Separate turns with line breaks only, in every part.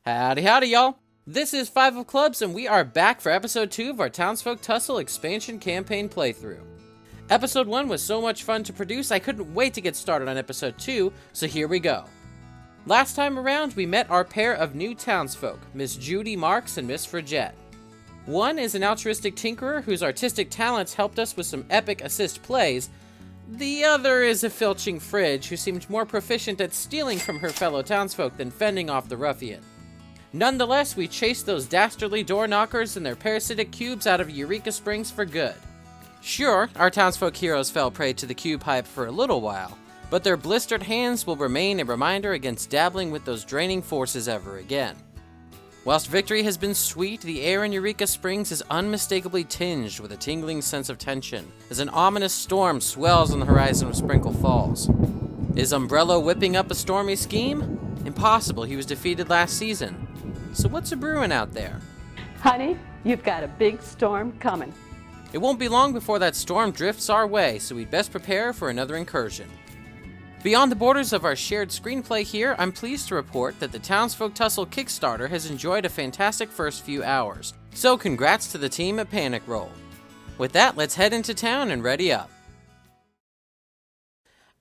Howdy, howdy, y'all. This is 5 of Clubs, and we are back for episode 2 of our Townsfolk Tussle expansion campaign playthrough. Episode 1 was so much fun to produce, I couldn't wait to get started on episode 2, so here we go. Last time around, we met our pair of new townsfolk, Miss Judy Marks and Miss Frigette. One is an altruistic tinkerer whose artistic talents helped us with some epic assist plays. The other is a filching fridge who seemed more proficient at stealing from her fellow townsfolk than fending off the ruffian. Nonetheless, we chased those dastardly door knockers and their parasitic cubes out of Eureka Springs for good. Sure, our townsfolk heroes fell prey to the cube hype for a little while, but their blistered hands will remain a reminder against dabbling with those draining forces ever again. Whilst victory has been sweet, the air in Eureka Springs is unmistakably tinged with a tingling sense of tension, as an ominous storm swells on the horizon of Sprinkle Falls. Is Umbrella whipping up a stormy scheme? Impossible, he was defeated last season. So what's a brewing out there?
Honey, you've got a big storm coming.
It won't be long before that storm drifts our way, so we'd best prepare for another incursion. Beyond the borders of our shared screenplay here, I'm pleased to report that the Townsfolk Tussle Kickstarter has enjoyed a fantastic first few hours. So congrats to the team at Panic Roll. With that, let's head into town and ready up.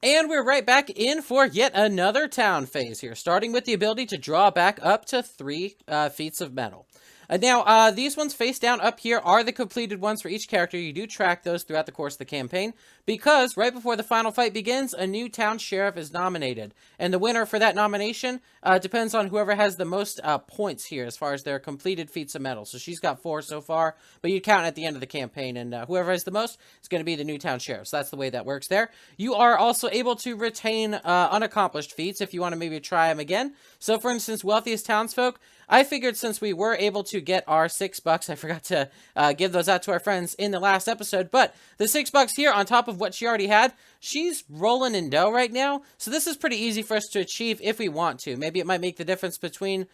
And we're right back in for yet another town phase here, starting with the ability to draw back up to 3 Feats of Mettle. Now, these ones face down up here are the completed ones for each character. You do track those throughout the course of the campaign, because right before the final fight begins, a new town sheriff is nominated. And the winner for that nomination depends on whoever has the most points here as far as their completed Feats of Mettle. So she's got 4 so far, but you count at the end of the campaign, and whoever has the most is going to be the new town sheriff. So that's the way that works there. You are also able to retain unaccomplished feats if you want to maybe try them again. So for instance, Wealthiest Townsfolk, I figured since we were able to get our $6, I forgot to give those out to our friends in the last episode, but the $6 here on top of what she already had, she's rolling in dough right now, so this is pretty easy for us to achieve if we want to. Maybe it might make the difference between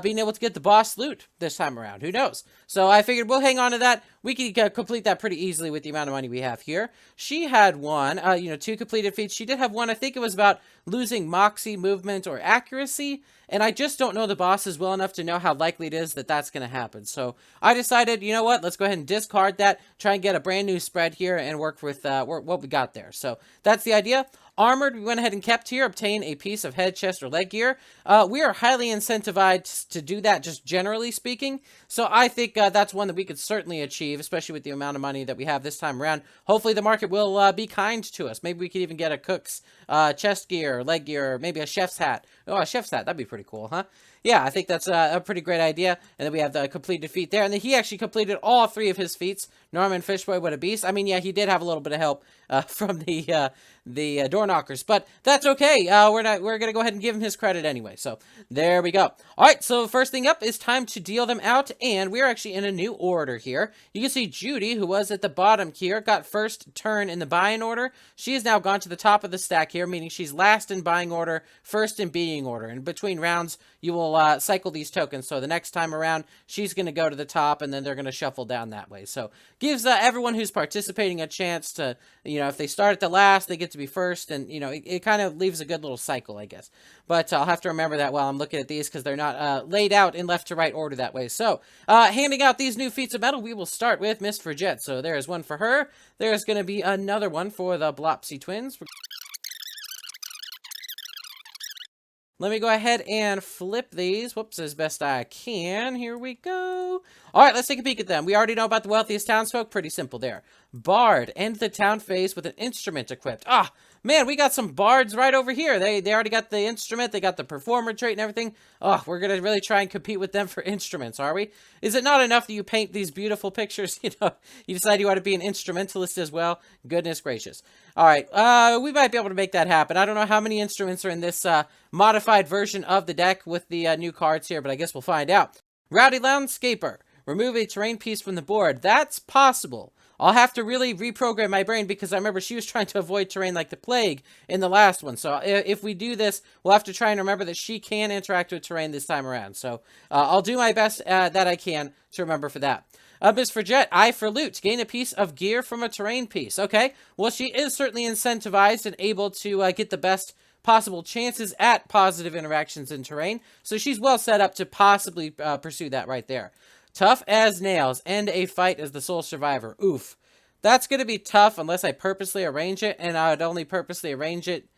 being able to get the boss loot this time around. Who knows? So I figured we'll hang on to that. We can complete that pretty easily with the amount of money we have here. She had 2 completed feats. She did have one, I think it was about losing moxie, movement, or accuracy, and I just don't know the bosses well enough to know how likely it is that that's going to happen. So I decided, you know what, let's go ahead and discard that, try and get a brand new spread here, and work with what we got there. So that's the idea. Armored, we went ahead and kept here, obtain a piece of head, chest, or leg gear. We are highly incentivized to do that, just generally speaking. So I think that's one that we could certainly achieve, especially with the amount of money that we have this time around. Hopefully the market will be kind to us. Maybe we could even get a cook's chest gear, leg gear, or maybe a chef's hat. Oh, a chef's hat, that'd be pretty cool, huh? Yeah, I think that's a pretty great idea. And then we have the completed feat there. And then he actually completed all 3 of his feats. Norman Fishboy, what a beast. I mean, yeah, he did have a little bit of help from the door knockers, but that's okay. We're going to go ahead and give him his credit anyway. So there we go. All right, so first thing up is time to deal them out. And we're actually in a new order here. You can see Judy, who was at the bottom here, got first turn in the buying order. She has now gone to the top of the stack here, meaning she's last in buying order, first in being order. And between rounds, you will cycle these tokens. So the next time around, she's going to go to the top, and then they're going to shuffle down that way. So gives everyone who's participating a chance to, if they start at the last, they get to be first, and, it kind of leaves a good little cycle, I guess. But I'll have to remember that while I'm looking at these, because they're not laid out in left to right order that way. So, handing out these new Feats of Mettle, we will start with Miss Frigette. So there is one for her. There's going to be another one for the Blopsy twins. Let me go ahead and flip these. Whoops, as best I can. Here we go. All right, let's take a peek at them. We already know about the Wealthiest Townsfolk. Pretty simple there. Bard. End the town phase with an instrument equipped. Ah, man, we got some bards right over here. They already got the instrument. They got the performer trait and everything. Oh, we're going to really try and compete with them for instruments, are we? Is it not enough that you paint these beautiful pictures? You decide you want to be an instrumentalist as well? Goodness gracious. All right, we might be able to make that happen. I don't know how many instruments are in this modified version of the deck with the new cards here, but I guess we'll find out. Rowdy Landscaper. Remove a terrain piece from the board. That's possible. I'll have to really reprogram my brain, because I remember she was trying to avoid terrain like the plague in the last one. So if we do this, we'll have to try and remember that she can interact with terrain this time around. So I'll do my best that I can to remember for that. Miss Frigette, eye for loot. Gain a piece of gear from a terrain piece. Okay, well, she is certainly incentivized and able to get the best possible chances at positive interactions in terrain, so she's well set up to possibly pursue that right there. Tough as nails, end a fight as the sole survivor. Oof. That's going to be tough unless I purposely arrange it, and I would only purposely arrange it.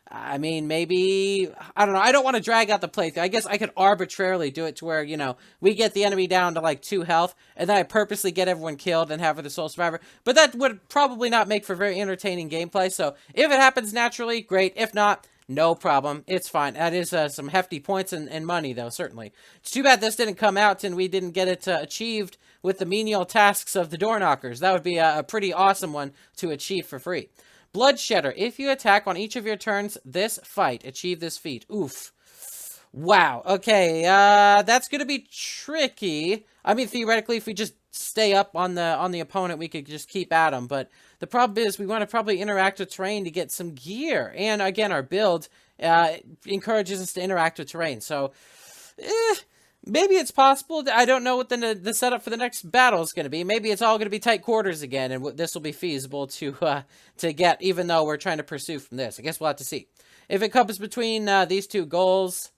I mean, maybe, I don't know, I don't want to drag out the playthrough. I guess I could arbitrarily do it to where, you know, we get the enemy down to like 2 health, and then I purposely get everyone killed and have her the sole survivor. But that would probably not make for very entertaining gameplay, so if it happens naturally, great. If not, no problem. It's fine. That is some hefty points and money, though, certainly. It's too bad this didn't come out and we didn't get it achieved with the menial tasks of the door knockers. That would be a pretty awesome one to achieve for free. Bloodshedder. If you attack on each of your turns this fight, achieve this feat. Oof. Wow. Okay, that's going to be tricky. I mean, theoretically, if we just stay up on the opponent, we could just keep at them. But the problem is we want to probably interact with terrain to get some gear. And again, our build encourages us to interact with terrain. So, maybe it's possible. I don't know what the setup for the next battle is going to be. Maybe it's all going to be tight quarters again, and this will be feasible to get, even though we're trying to pursue from this. I guess we'll have to see. If it comes between these two goals,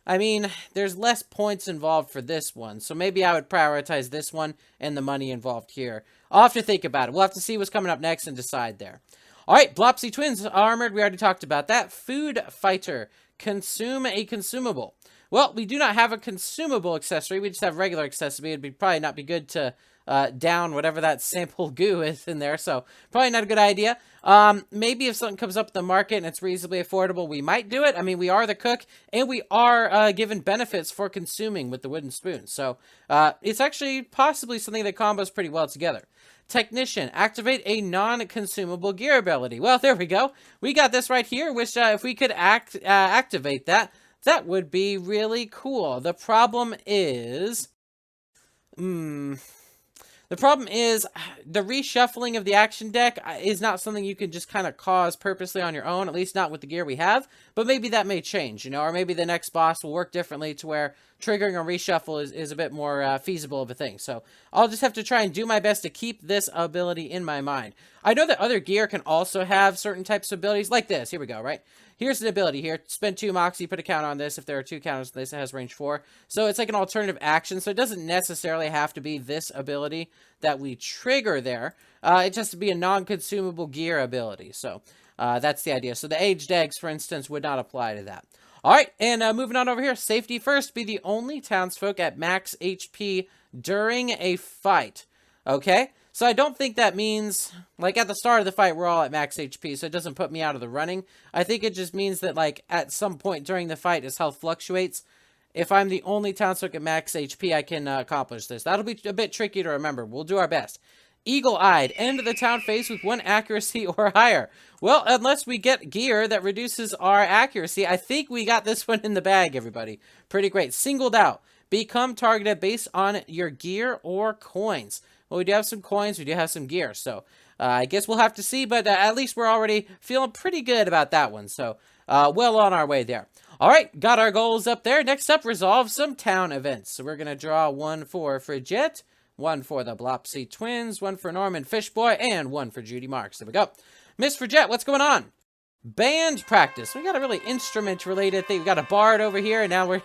I mean, there's less points involved for this one, so maybe I would prioritize this one and the money involved here. I'll have to think about it. We'll have to see what's coming up next and decide there. All right, Blopsy Twins, armored. We already talked about that. Food Fighter. Consume a consumable. Well, we do not have a consumable accessory. We just have regular accessory. It'd probably not be good to down whatever that sample goo is in there. So probably not a good idea. Maybe if something comes up in the market and it's reasonably affordable, we might do it. I mean, we are the cook and we are given benefits for consuming with the wooden spoon. So it's actually possibly something that combos pretty well together. Technician, activate a non-consumable gear ability. Well, there we go. We got this right here, which if we could activate that, that would be really cool. The problem is, the reshuffling of the action deck is not something you can just kind of cause purposely on your own, at least not with the gear we have, but maybe that may change, you know, or maybe the next boss will work differently to where triggering a reshuffle is a bit more feasible of a thing. So I'll just have to try and do my best to keep this ability in my mind. I know that other gear can also have certain types of abilities, like this. Here we go, right? Here's an ability here. Spend 2 moxie, put a counter on this. If there are 2 counters, this has range 4. So it's like an alternative action. So it doesn't necessarily have to be this ability that we trigger there. It has to be a non-consumable gear ability. So that's the idea. So the aged eggs, for instance, would not apply to that. All right, and moving on over here. Safety first. Be the only townsfolk at max HP during a fight. Okay? So I don't think that means, like, at the start of the fight, we're all at max HP, so it doesn't put me out of the running. I think it just means that, like, at some point during the fight, as health fluctuates, if I'm the only townsfolk at max HP, I can accomplish this. That'll be a bit tricky to remember. We'll do our best. Eagle-eyed. End the town phase with 1 accuracy or higher. Well, unless we get gear that reduces our accuracy, I think we got this one in the bag, everybody. Pretty great. Singled out. Become targeted based on your gear or coins. Well, we do have some coins, we do have some gear, so I guess we'll have to see, but at least we're already feeling pretty good about that one, so well on our way there. All right, got our goals up there. Next up, resolve some town events. So we're going to draw 1 for Frigette, 1 for the Blopsy Twins, 1 for Norman Fishboy, and 1 for Judy Marks. There we go. Miss Frigette, what's going on? Band practice. We got a really instrument-related thing. We got a bard over here, and now we're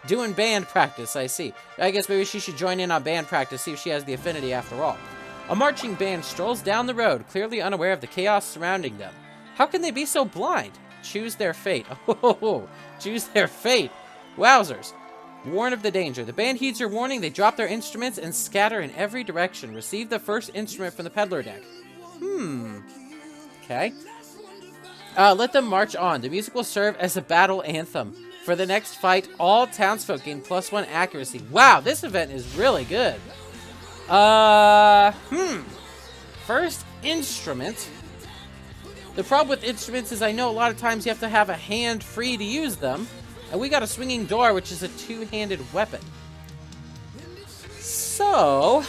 doing band practice, I see. I guess maybe she should join in on band practice, see if she has the affinity after all. A marching band strolls down the road, clearly unaware of the chaos surrounding them. How can they be so blind? Choose their fate. Oh, choose their fate. Wowzers. Warn of the danger. The band heeds your warning. They drop their instruments and scatter in every direction. Receive the first instrument from the peddler deck. Okay. Let them march on. The music will serve as a battle anthem. For the next fight, all townsfolk gain +1 accuracy. Wow, this event is really good. First instrument. The problem with instruments is I know a lot of times you have to have a hand free to use them. And we got a swinging door, which is a 2-handed weapon. So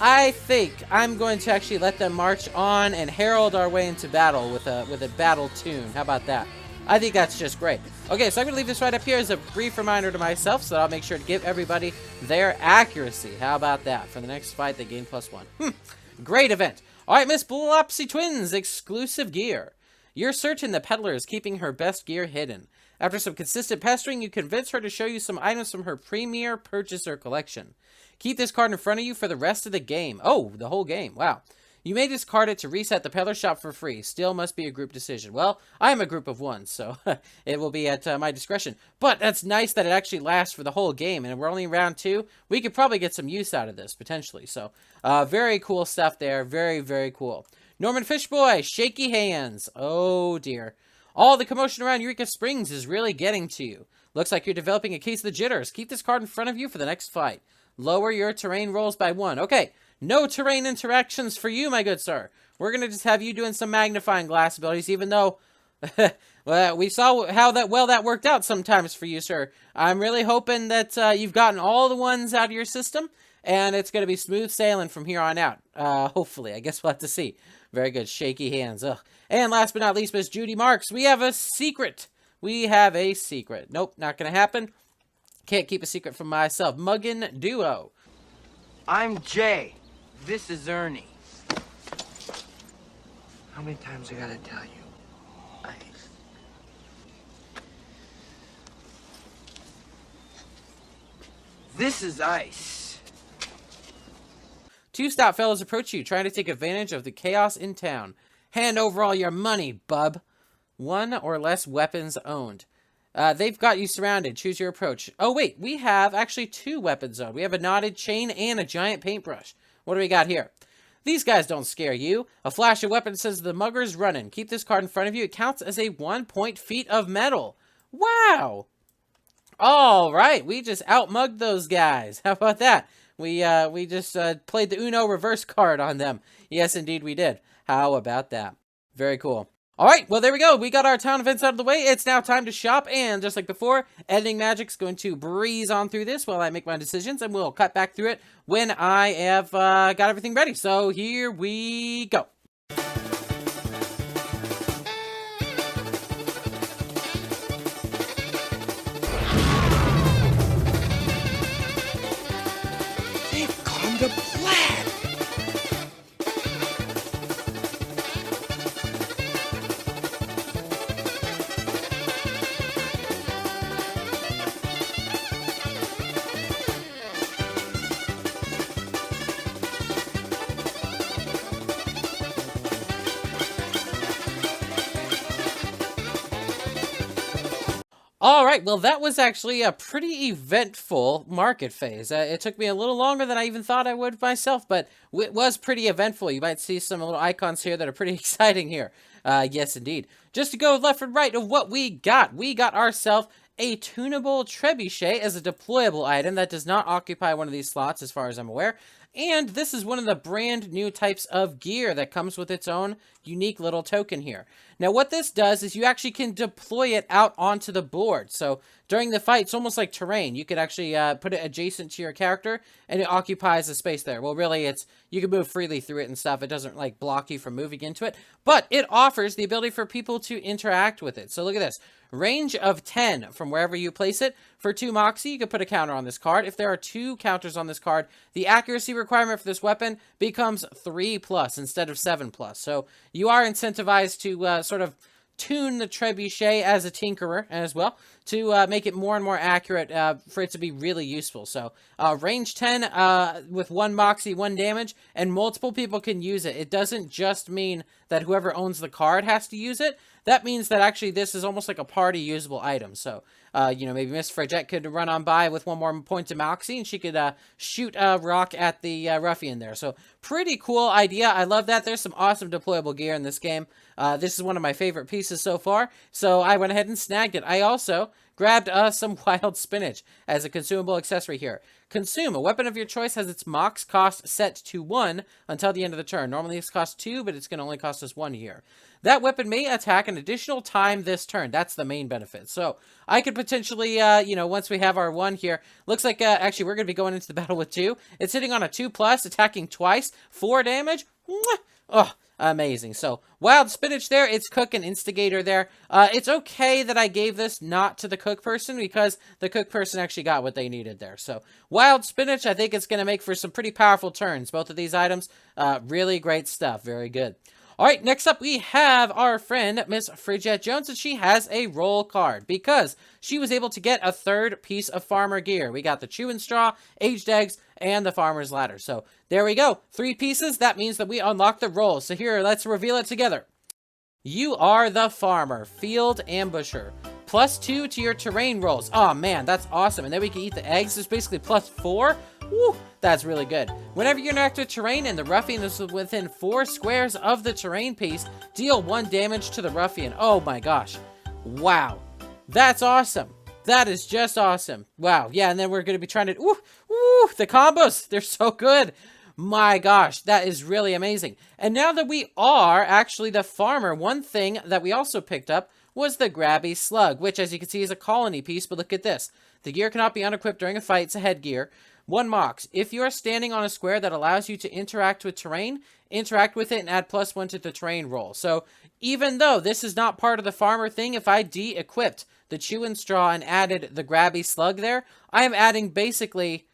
I think I'm going to actually let them march on and herald our way into battle with a battle tune. How about that? I think that's just great. Okay, so I'm going to leave this right up here as a brief reminder to myself, so I'll make sure to give everybody their accuracy. How about that? For the next fight, they gain +1. Great event. All right, Miss Blopsy Twins, exclusive gear. You're certain the peddler is keeping her best gear hidden. After some consistent pestering, you convince her to show you some items from her premier purchaser collection. Keep this card in front of you for the rest of the game. Oh, the whole game. Wow. You may discard it to reset the peddler shop for free. Still must be a group decision. Well, I am a group of one, so it will be at my discretion. But that's nice that it actually lasts for the whole game, and we're only in round 2. We could probably get some use out of this, potentially. So, very cool stuff there. Very, very cool. Norman Fishboy, shaky hands. Oh, dear. All the commotion around Eureka Springs is really getting to you. Looks like you're developing a case of the jitters. Keep this card in front of you for the next fight. Lower your terrain rolls by 1. Okay. No terrain interactions for you, my good sir. We're going to just have you doing some magnifying glass abilities, even though well, we saw how that worked out sometimes for you, sir. I'm really hoping that you've gotten all the ones out of your system, and it's going to be smooth sailing from here on out. Hopefully. I guess we'll have to see. Very good. Shaky hands. Ugh. And last but not least, Miss Judy Marks, we have a secret. We have a secret. Nope, not going to happen. Can't keep a secret from myself. Muggin Duo.
I'm Jay. This is Ernie. How many times I gotta tell you? Ice. This is Ice.
2 stout fellows approach you, trying to take advantage of the chaos in town. Hand over all your money, bub. 1 or less weapons owned. They've got you surrounded. Choose your approach. Oh, wait. We have actually 2 weapons owned. We have a knotted chain and a giant paintbrush. What do we got here? These guys don't scare you. A flash of weapon says the mugger's running. Keep this card in front of you. It counts as a 1-point feat of metal. Wow. All right. We just outmugged those guys. How about that? We just played the Uno reverse card on them. Yes, indeed we did. How about that? Very cool. All right, well, there we go. We got our town events out of the way. It's now time to shop, and just like before, Editing Magic's going to breeze on through this while I make my decisions, and we'll cut back through it when I have got everything ready. So here we go.
They've gone to plaid.
All right, well, that was actually a pretty eventful market phase. It took me a little longer than I even thought I would myself, but it was pretty eventful. You might see some little icons here that are pretty exciting here. Yes, indeed. Just to go left and right of what we got ourselves a tunable trebuchet as a deployable item that does not occupy one of these slots as far as I'm aware. And this is one of the brand new types of gear that comes with its own unique little token here. Now, what this does is you actually can deploy it out onto the board. So during the fight, it's almost like terrain. You could actually put it adjacent to your character, and it occupies the space there. Well, really, you can move freely through it and stuff. It doesn't like block you from moving into it, but it offers the ability for people to interact with it. So look at this. Range of 10 from wherever you place it. For 2 Moxie, you could put a counter on this card. If there are 2 counters on this card, the accuracy requirement for this weapon becomes 3+ instead of 7+. So you are incentivized to sort of tune the trebuchet as a tinkerer as well to make it more and more accurate for it to be really useful. So range 10 with 1 Moxie, 1 damage, and multiple people can use it. It doesn't just mean that whoever owns the card has to use it. That means that actually this is almost like a party usable item. So, maybe Miss Fredette could run on by with 1 more point to Moxie, and she could shoot a rock at the Ruffian there. So, pretty cool idea. I love that. There's some awesome deployable gear in this game. This is one of my favorite pieces so far, so I went ahead and snagged it. I also grabbed some wild spinach as a consumable accessory here. Consume. A weapon of your choice has its mox cost set to 1 until the end of the turn. Normally this costs 2, but it's going to only cost us 1 here. That weapon may attack an additional time this turn. That's the main benefit. So I could potentially, once we have our 1 here, looks like actually we're going to be going into the battle with 2. It's hitting on a 2+, attacking twice, 4 damage. Mwah! Oh, amazing. So wild spinach there. It's cook and instigator there. It's okay that I gave this not to the cook person because the cook person actually got what they needed there. So wild spinach, I think it's going to make for some pretty powerful turns. Both of these items, really great stuff. Very good. All right, next up we have our friend Miss Frigette Jones, and she has a roll card because she was able to get a third piece of farmer gear. We got the chewing straw, aged eggs, and the farmer's ladder. So there we go, 3 pieces. That means that we unlock the roll. So here, let's reveal it together. You are the farmer, field ambusher. +2 to your terrain rolls. Oh man, that's awesome. And then we can eat the eggs. It's basically +4. Woo, that's really good. Whenever you interact with terrain and the ruffian is within 4 squares of the terrain piece, deal 1 damage to the ruffian. Oh my gosh. Wow. That's awesome. That is just awesome. Wow. Yeah, and then we're going to be trying to... the combos. They're so good. My gosh, that is really amazing. And now that we are actually the farmer, one thing that we also picked up was the grabby slug, which as you can see is a colony piece, but look at this. The gear cannot be unequipped during a fight. It's a headgear. 1 mox. If you are standing on a square that allows you to interact with terrain, interact with it and add +1 to the terrain roll. So even though this is not part of the farmer thing, if I de-equipped the chewing straw and added the grabby slug there, I am adding basically,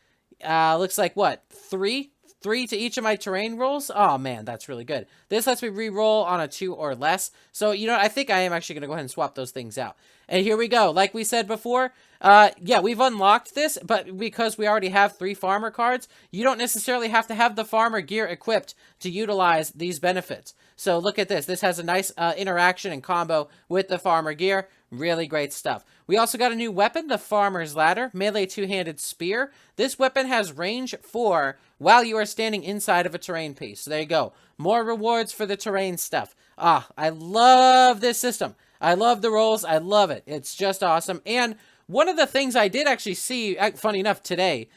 looks like what, 3 to each of my terrain rolls? Oh man, that's really good. This lets me re-roll on a 2 or less. So, you know, I think I am actually going to go ahead and swap those things out. And here we go. Like we said before, yeah, we've unlocked this, but because we already have 3 farmer cards, you don't necessarily have to have the farmer gear equipped to utilize these benefits. So look at this. This has a nice interaction and combo with the farmer gear. Really great stuff. We also got a new weapon, the farmer's ladder, melee 2-handed spear. This weapon has range 4 while you are standing inside of a terrain piece. So there you go. More rewards for the terrain stuff. Ah, I love this system. I love the rolls. I love it. It's just awesome. And one of the things I did actually see, funny enough, today,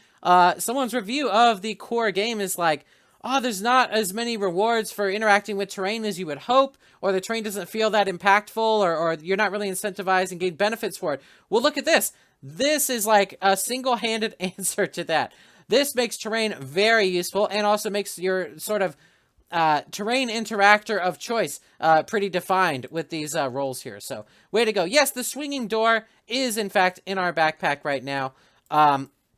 someone's review of the core game is like, oh, there's not as many rewards for interacting with terrain as you would hope, or the terrain doesn't feel that impactful, or you're not really incentivized and gain benefits for it. Well, look at this. This is like a single-handed answer to that. This makes terrain very useful and also makes your sort of terrain interactor of choice pretty defined with these rolls here. So, way to go. Yes, the swinging door is, in fact, in our backpack right now.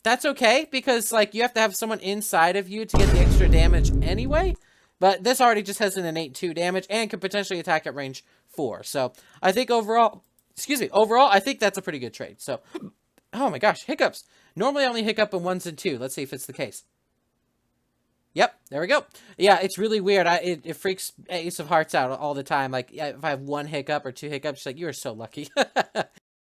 That's okay, because, like, you have to have someone inside of you to get the extra damage anyway. But this already just has an innate 2 damage and can potentially attack at range 4. So, I think overall, I think that's a pretty good trade. So, oh my gosh, hiccups. Normally I only hiccup in 1s and 2. Let's see if it's the case. Yep, there we go. Yeah, it's really weird. It freaks Ace of Hearts out all the time. Like, if I have 1 hiccup or 2 hiccups, she's like, you are so lucky.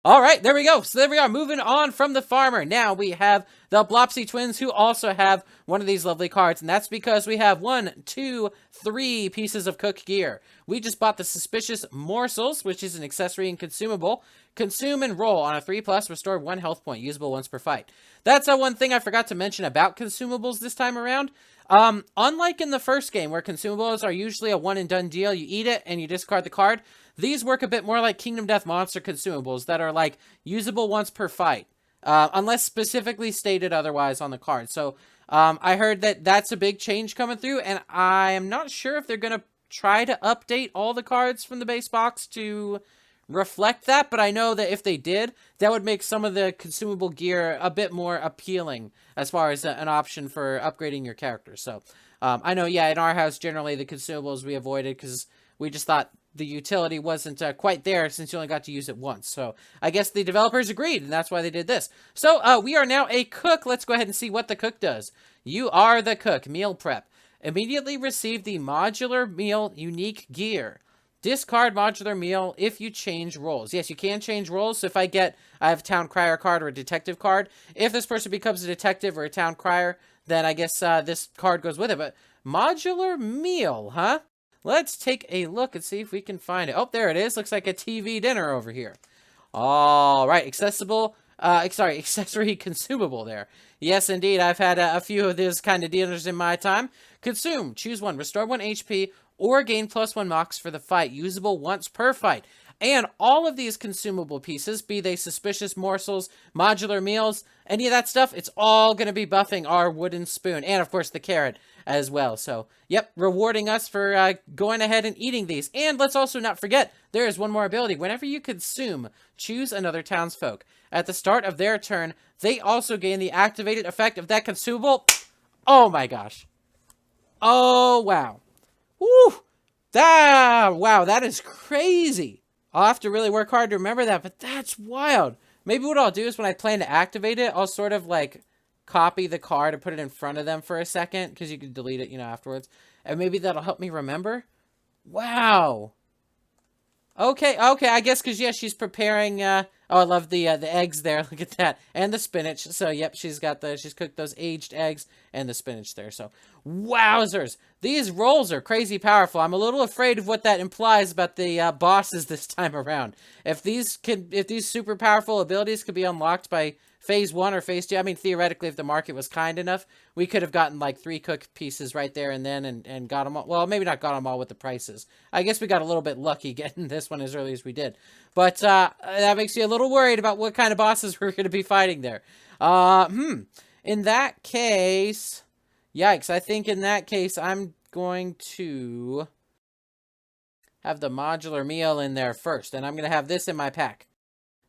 All right, there we go. So there we are, moving on from the farmer. Now we have the Blopsy twins, who also have one of these lovely cards, and that's because we have 1, 2, 3 pieces of cook gear. We just bought the Suspicious Morsels, which is an accessory and consumable. Consume and roll on a 3+, restore 1 health point, usable once per fight. That's one thing I forgot to mention about consumables this time around. Unlike in the first game, where consumables are usually a one-and-done deal, you eat it and you discard the card, these work a bit more like Kingdom Death Monster consumables that are, like, usable once per fight, unless specifically stated otherwise on the card. So, I heard that that's a big change coming through, and I am not sure if they're going to try to update all the cards from the base box to reflect that, but I know that if they did, that would make some of the consumable gear a bit more appealing as far as an option for upgrading your character. So, I know, yeah, in our house, generally, the consumables we avoided because we just thought the utility wasn't quite there since you only got to use it once. So, I guess the developers agreed, and that's why they did this. So, we are now a cook. Let's go ahead and see what the cook does. You are the cook. Meal prep. Immediately receive the modular meal unique gear. Discard modular meal if you change roles. Yes, you can change roles. So if I have a town crier card or a detective card, if this person becomes a detective or a town crier, then I guess this card goes with it. But modular meal, huh? Let's take a look and see if we can find it. Oh, there it is. Looks like a TV dinner over here. All right, accessory consumable there. Yes, indeed. I've had a few of these kind of dinners in my time. Consume. Choose 1. Restore 1 HP. Or gain +1 mox for the fight, usable once per fight. And all of these consumable pieces, be they suspicious morsels, modular meals, any of that stuff, it's all going to be buffing our wooden spoon. And, of course, the carrot as well. So, yep, rewarding us for going ahead and eating these. And let's also not forget, there is one more ability. Whenever you consume, choose another townsfolk. At the start of their turn, they also gain the activated effect of that consumable. Oh, my gosh. Oh, wow. Woo! Ah, wow, that is crazy. I'll have to really work hard to remember that, but that's wild. Maybe what I'll do is when I plan to activate it, I'll sort of like copy the card and put it in front of them for a second, because you can delete it, afterwards. And maybe that'll help me remember. Wow. Okay, I guess because, yeah, she's preparing, oh, I love the eggs there, look at that, and the spinach, so, yep, she's cooked those aged eggs and the spinach there, so, wowzers, these rolls are crazy powerful. I'm a little afraid of what that implies about the, bosses this time around. If these super powerful abilities could be unlocked by Phase 1 or Phase 2, I mean, theoretically, if the market was kind enough, we could have gotten, like, 3 cooked pieces right there and then, and got them all. Well, maybe not got them all with the prices. I guess we got a little bit lucky getting this one as early as we did. But, that makes you a little worried about what kind of bosses we're going to be fighting there. In that case, yikes, I think in that case, I'm going to have the modular meal in there first, and I'm going to have this in my pack.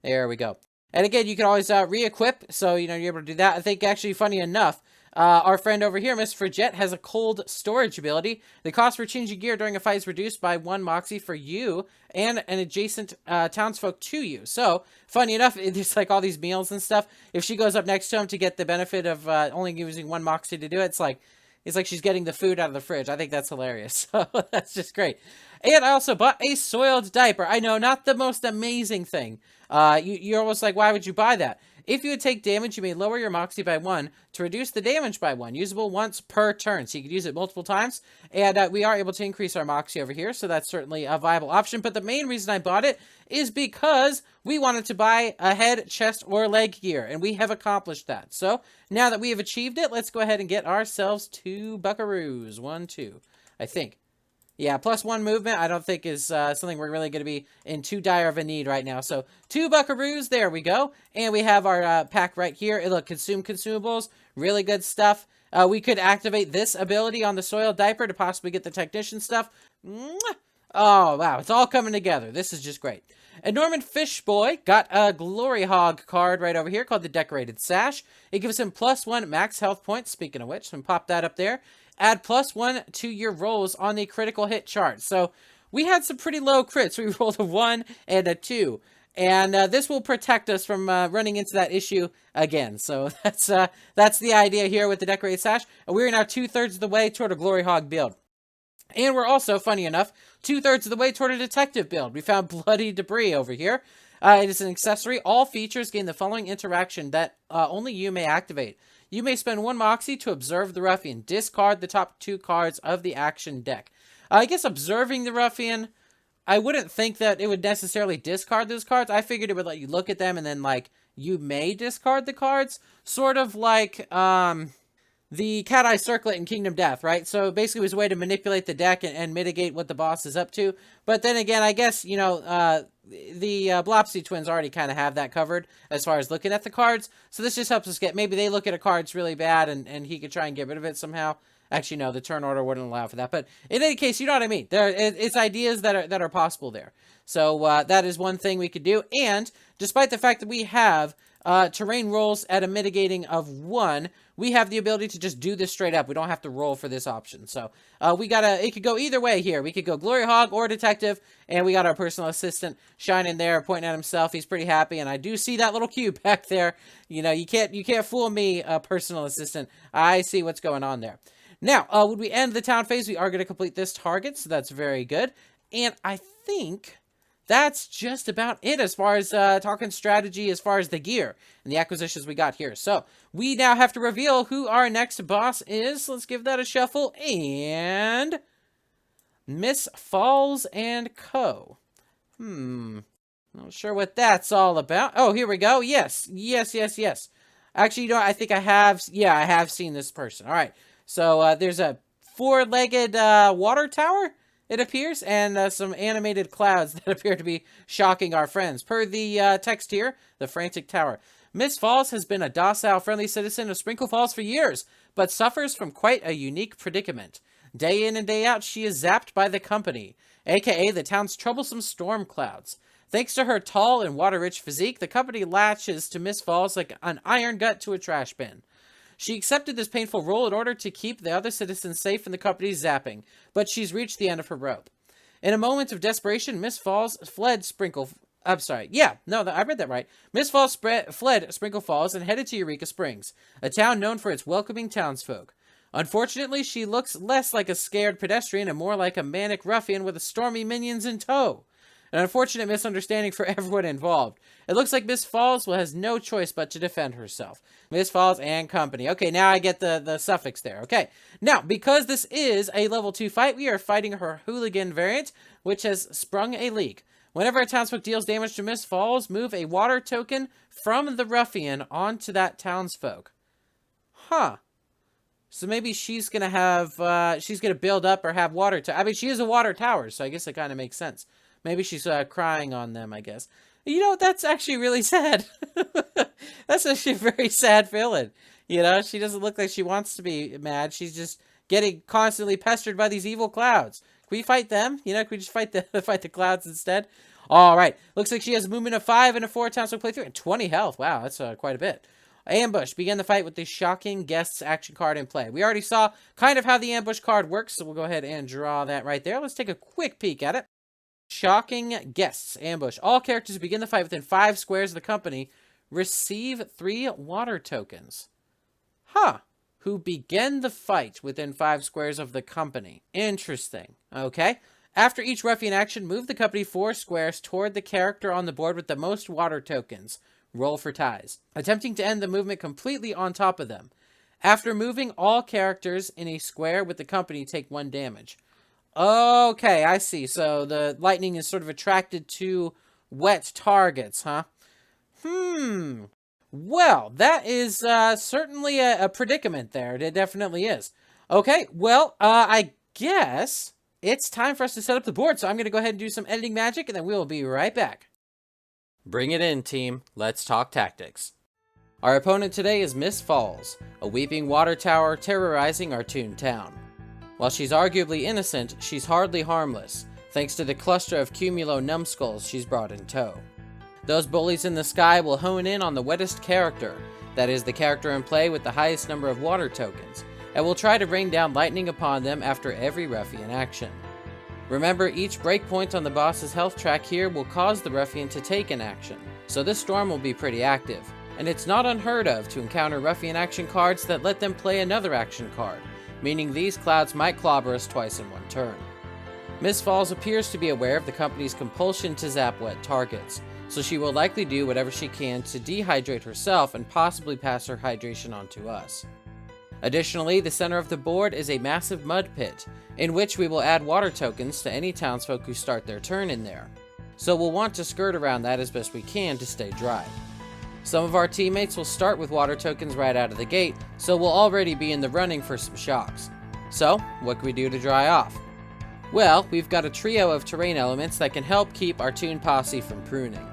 There we go. And again, you can always re-equip, so, you're able to do that. I think, actually, funny enough, our friend over here, Miss Frigette, has a cold storage ability. The cost for changing gear during a fight is reduced by 1 moxie for you and an adjacent townsfolk to you. So, funny enough, it's like all these meals and stuff. If she goes up next to him to get the benefit of only using 1 moxie to do it, it's like she's getting the food out of the fridge. I think that's hilarious. So, that's just great. And I also bought a soiled diaper. I know, not the most amazing thing. You're almost like, why would you buy that? If you would take damage, you may lower your moxie by 1 to reduce the damage by 1. Usable once per turn, so you could use it multiple times. And we are able to increase our moxie over here, so that's certainly a viable option. But the main reason I bought it is because we wanted to buy a head, chest, or leg gear, and we have accomplished that. So now that we have achieved it, let's go ahead and get ourselves 2 buckaroos. 1, 2, I think. Yeah, +1 movement, I don't think is something we're really going to be in too dire of a need right now. So, 2 buckaroos, there we go. And we have our pack right here. Look, consume consumables, really good stuff. We could activate this ability on the soiled diaper to possibly get the technician stuff. Mwah! Oh, wow, it's all coming together. This is just great. And Norman Fishboy got a Glory Hog card right over here called the Decorated Sash. It gives him +1 max health points, speaking of which, so pop that up there. Add +1 to your rolls on the critical hit chart. So we had some pretty low crits. We rolled a 1 and a 2. And this will protect us from running into that issue again. So that's the idea here with the Decorated Sash. And we're now 2/3 of the way toward a Glory Hog build. And we're also, funny enough, 2/3 of the way toward a detective build. We found bloody debris over here. It is an accessory. All features gain the following interaction that only you may activate. You may spend 1 moxie to observe the Ruffian. Discard the top 2 cards of the action deck. I guess observing the Ruffian, I wouldn't think that it would necessarily discard those cards. I figured it would let you look at them and then, like, you may discard the cards. Sort of like, the Cat Eye Circlet in Kingdom Death, right? So basically it was a way to manipulate the deck and mitigate what the boss is up to. But then again, I guess, the Blopsy twins already kind of have that covered as far as looking at the cards. So this just helps us get, maybe they look at a card's really bad and he could try and get rid of it somehow. Actually, no, the turn order wouldn't allow for that. But in any case, you know what I mean. It's ideas that are possible there. So that is one thing we could do. And despite the fact that we have terrain rolls at a mitigating of 1, we have the ability to just do this straight up. We don't have to roll for this option. So it could go either way here. We could go Glory Hog or Detective, and we got our personal assistant shining there, pointing at himself. He's pretty happy, and I do see that little cube back there. You can't fool me, personal assistant. I see what's going on there. Now, would we end the town phase? We are going to complete this target, so that's very good. And I think that's just about it as far as talking strategy, as far as the gear and the acquisitions we got here. So we now have to reveal who our next boss is. Let's give that a shuffle. And Miss Falls and Co. Not sure what that's all about. Oh, here we go. Yes. Actually, I think I have. Yeah, I have seen this person. All right. So there's a 4-legged water tower, it appears, and some animated clouds that appear to be shocking our friends. Per the text here, the frantic tower. Miss Falls has been a docile, friendly citizen of Sprinkle Falls for years, but suffers from quite a unique predicament. Day in and day out, she is zapped by the company, aka the town's troublesome storm clouds. Thanks to her tall and water-rich physique, the company latches to Miss Falls like an iron gut to a trash bin. She accepted this painful role in order to keep the other citizens safe from the company's zapping, but she's reached the end of her rope. In a moment of desperation, Miss Falls fled Sprinkle... I'm sorry. Yeah, no, I read that right. Miss Falls fled Sprinkle Falls and headed to Eureka Springs, a town known for its welcoming townsfolk. Unfortunately, she looks less like a scared pedestrian and more like a manic ruffian with a stormy minions in tow. An unfortunate misunderstanding for everyone involved. It looks like Miss Falls has no choice but to defend herself. Miss Falls and company. Okay, now I get the suffix there. Okay, now, because this is a level 2 fight, we are fighting her hooligan variant, which has sprung a leak. Whenever a townsfolk deals damage to Miss Falls, move a water token from the ruffian onto that townsfolk. Huh. So maybe she's going to have, she's going to build up or have water. I mean, she is a water tower, so I guess it kind of makes sense. Maybe she's crying on them, I guess. You know, that's actually really sad. That's actually a very sad feeling. You know, she doesn't look like she wants to be mad. She's just getting constantly pestered by these evil clouds. Can we fight them? You know, can we just fight the clouds instead? All right. Looks like she has a movement of 5 and a 4 townsfolk playthrough and 20 health. Wow, that's quite a bit. Ambush. Begin the fight with the Shocking Guests action card in play. We already saw kind of how the ambush card works, so we'll go ahead and draw that right there. Let's take a quick peek at it. Shocking Guests ambush. All characters who begin the fight within 5 squares of the company receive 3 water tokens. Huh. Who begin the fight within 5 squares of the company. Interesting. Okay. After each ruffian action, move the company 4 squares toward the character on the board with the most water tokens. Roll for ties. Attempting to end the movement completely on top of them. After moving, all characters in a square with the company take 1 damage. Okay, I see. So the lightning is sort of attracted to wet targets, huh? Well, that is certainly a predicament there. It definitely is. Okay, well, I guess it's time for us to set up the board. So I'm going to go ahead and do some editing magic, and then we'll be right back. Bring it in, team. Let's talk tactics. Our opponent today is Miss Falls, a weeping water tower terrorizing our toon town. While she's arguably innocent, she's hardly harmless, thanks to the cluster of cumulo numbskulls she's brought in tow. Those bullies in the sky will hone in on the wettest character, that is the character in play with the highest number of water tokens, and will try to rain down lightning upon them after every ruffian action. Remember, each breakpoint on the boss's health track here will cause the ruffian to take an action, so this storm will be pretty active, and it's not unheard of to encounter ruffian action cards that let them play another action card, meaning these clouds might clobber us twice in one turn. Miss Falls appears to be aware of the company's compulsion to zap wet targets, so she will likely do whatever she can to dehydrate herself and possibly pass her hydration on to us. Additionally, the center of the board is a massive mud pit, in which we will add water tokens to any townsfolk who start their turn in there, so we'll want to skirt around that as best we can to stay dry. Some of our teammates will start with water tokens right out of the gate, so we'll already be in the running for some shocks. So, what can we do to dry off? Well, we've got a trio of terrain elements that can help keep our toon posse from pruning.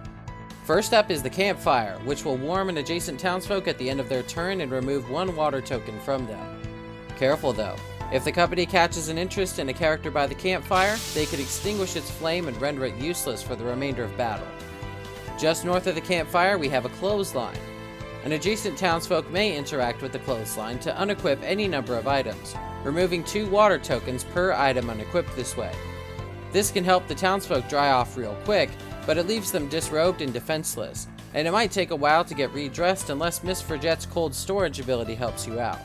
First up is the campfire, which will warm an adjacent townsfolk at the end of their turn and remove 1 water token from them. Careful though, if the company catches an interest in a character by the campfire, they could extinguish its flame and render it useless for the remainder of battle. Just north of the campfire, we have a clothesline. An adjacent townsfolk may interact with the clothesline to unequip any number of items, removing 2 water tokens per item unequipped this way. This can help the townsfolk dry off real quick, but it leaves them disrobed and defenseless, and it might take a while to get redressed unless Miss Forget's cold storage ability helps you out.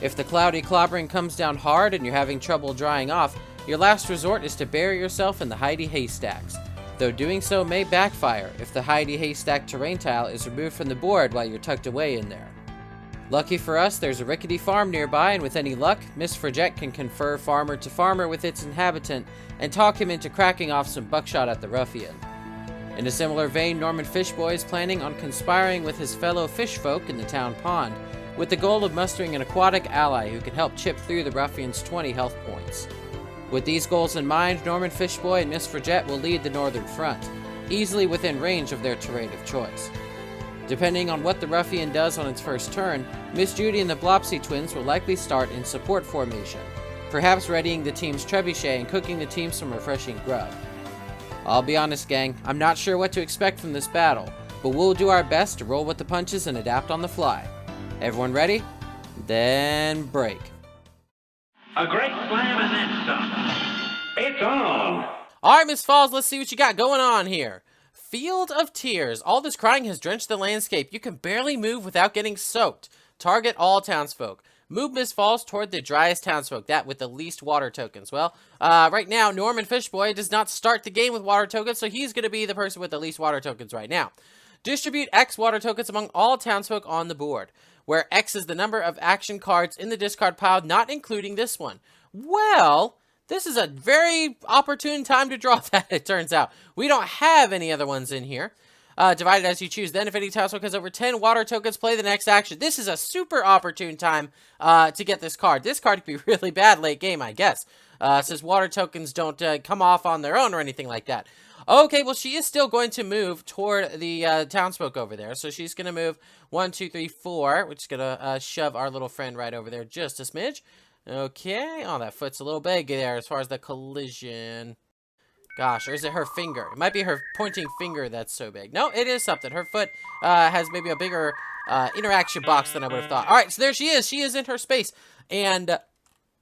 If the cloudy clobbering comes down hard and you're having trouble drying off, your last resort is to bury yourself in the Howdy haystacks, though doing so may backfire if the Howdy haystack terrain tile is removed from the board while you're tucked away in there. Lucky for us, there's a rickety farm nearby, and with any luck, Miss Forget can confer farmer to farmer with its inhabitant and talk him into cracking off some buckshot at the ruffian. In a similar vein, Norman Fishboy is planning on conspiring with his fellow fishfolk in the town pond, with the goal of mustering an aquatic ally who can help chip through the ruffian's 20 health points. With these goals in mind, Norman Fishboy and Miss Forget will lead the northern front, easily within range of their terrain of choice. Depending on what the ruffian does on its first turn, Miss Judy and the Blopsy twins will likely start in support formation, perhaps readying the team's trebuchet and cooking the team some refreshing grub. I'll be honest, gang, I'm not sure what to expect from this battle, but we'll do our best to roll with the punches and adapt on the fly. Everyone ready? Then break.
A great slam and then some. It's on!
All right, Miss Falls, let's see what you got going on here. Field of Tears. All this crying has drenched the landscape. You can barely move without getting soaked. Target all townsfolk. Move Miss Falls toward the driest townsfolk, that with the least water tokens. Well, right now, Norman Fishboy does not start the game with water tokens, so he's going to be the person with the least water tokens right now. Distribute X water tokens among all townsfolk on the board, where X is the number of action cards in the discard pile, not including this one. Well, this is a very opportune time to draw that, it turns out. We don't have any other ones in here. Divided as you choose. Then if any townsfolk has over 10 water tokens, play the next action. This is a super opportune time to get this card. This card could be really bad late game, I guess. Since water tokens don't come off on their own or anything like that. Okay, well, she is still going to move toward the townsfolk over there. So she's going to move 1, 2, 3, 4. We're just going to shove our little friend right over there just a smidge. Okay. Oh, that foot's a little big there as far as the collision. Gosh, or is it her finger? It might be her pointing finger that's so big. No, it is something. Her foot has maybe a bigger interaction box than I would have thought. All right, so there she is. She is in her space. And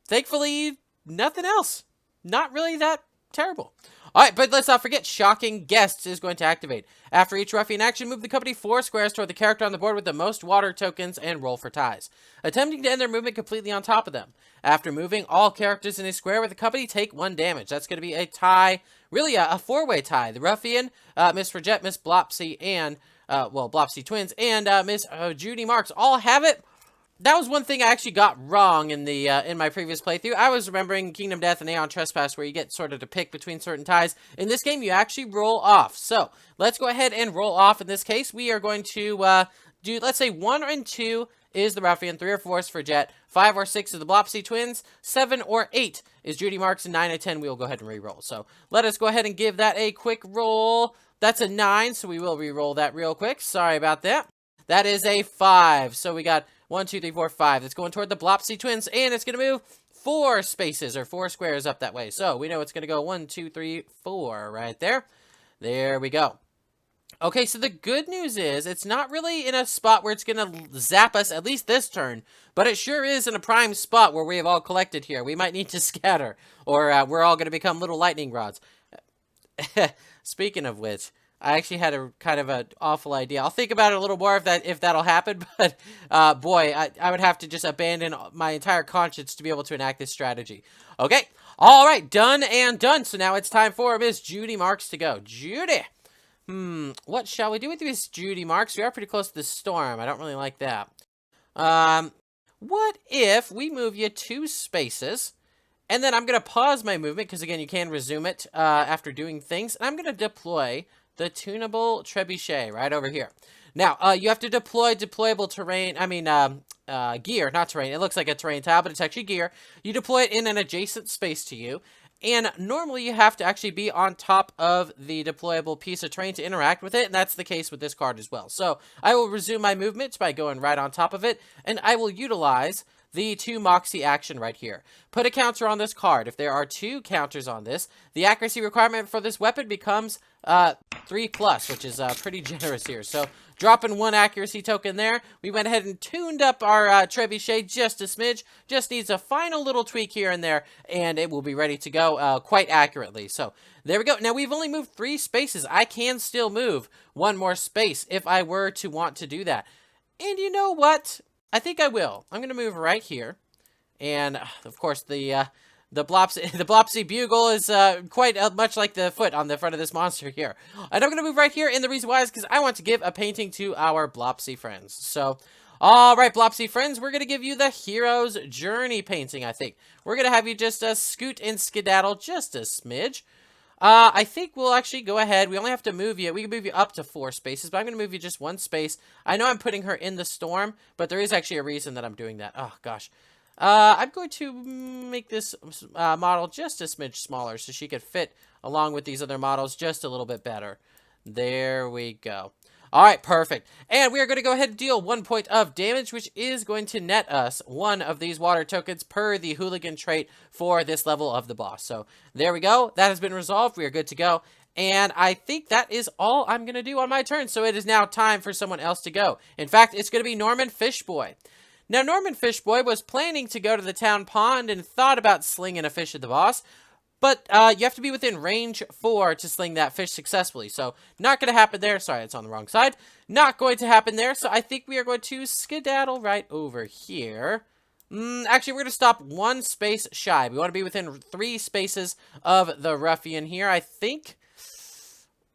thankfully, nothing else. Not really that terrible. All right, but let's not forget, Shocking Guests is going to activate. After each Ruffian action, move the company 4 squares toward the character on the board with the most water tokens and roll for ties, attempting to end their movement completely on top of them. After moving, all characters in a square with the company take 1 damage. That's going to be a tie, really a 4-way tie. The Ruffian, Miss Frigette, Miss Blopsy, and, Blopsy Twins, and Miss Judy Marks all have it. That was one thing I actually got wrong in the in my previous playthrough. I was remembering Kingdom Death and Aeon Trespass where you get sort of to pick between certain ties. In this game, you actually roll off. So, let's go ahead and roll off. In this case, we are going to do, let's say 1 and 2 is the Ruffian, 3 or 4 is Frigette, 5 or 6 is the Blopsy Twins, 7 or 8 is Judy Marks, and 9 and 10 we will go ahead and re-roll. So, let us go ahead and give that a quick roll. That's a 9, so we will re-roll that real quick. Sorry about that. That is a 5. So, we got 1, 2, 3, 4, 5. It's going toward the Blopsy Twins, and it's going to move 4 spaces, or 4 squares up that way. So, we know it's going to go 1, 2, 3, 4 right there. There we go. Okay, so the good news is, it's not really in a spot where it's going to zap us, at least this turn, but it sure is in a prime spot where we have all collected here. We might need to scatter, or we're all going to become little lightning rods. Speaking of which, I actually had a kind of an awful idea. I'll think about it a little more if that'll happen, but boy, I would have to just abandon my entire conscience to be able to enact this strategy. Okay, all right, done and done. So now it's time for Miss Judy Marks to go. Judy! What shall we do with Miss Judy Marks? We are pretty close to the storm. I don't really like that. What if we move you 2 spaces, and then I'm going to pause my movement, because again, you can resume it after doing things, and I'm going to deploy the tunable trebuchet right over here. Now, you have to deploy deployable terrain, gear, not terrain. It looks like a terrain tile, but it's actually gear. You deploy it in an adjacent space to you, and normally you have to actually be on top of the deployable piece of terrain to interact with it, and that's the case with this card as well. So, I will resume my movement by going right on top of it, and I will utilize the 2 Moxie action right here. Put a counter on this card. If there are 2 counters on this, the accuracy requirement for this weapon becomes 3+, which is pretty generous here. So, dropping 1 accuracy token there. We went ahead and tuned up our trebuchet just a smidge. Just needs a final little tweak here and there, and it will be ready to go quite accurately. So, there we go. Now, we've only moved 3 spaces. I can still move 1 more space if I were to want to do that. And you know what? I think I will. I'm going to move right here. And, of course, the Blopsy Bugle is quite much like the foot on the front of this monster here. And I'm going to move right here, and the reason why is because I want to give a painting to our Blopsy friends. So, alright, Blopsy friends, we're going to give you the Hero's Journey painting, I think. We're going to have you just scoot and skedaddle just a smidge. I think we'll actually go ahead. We only have to move you. We can move you up to 4 spaces, but I'm going to move you just 1 space. I know I'm putting her in the storm, but there is actually a reason that I'm doing that. Oh, gosh. I'm going to make this model just a smidge smaller so she could fit along with these other models just a little bit better. There we go. Alright, perfect. And we are going to go ahead and deal 1 point of damage, which is going to net us 1 of these water tokens per the hooligan trait for this level of the boss. So, there we go. That has been resolved. We are good to go. And I think that is all I'm going to do on my turn. So, it is now time for someone else to go. In fact, it's going to be Norman Fishboy. Now, Norman Fishboy was planning to go to the town pond and thought about slinging a fish at the boss. but you have to be within range 4 to sling that fish successfully. So, not going to happen there. Sorry, it's on the wrong side. Not going to happen there, so I think we are going to skedaddle right over here. Actually, we're going to stop 1 space shy. We want to be within 3 spaces of the Ruffian here, I think.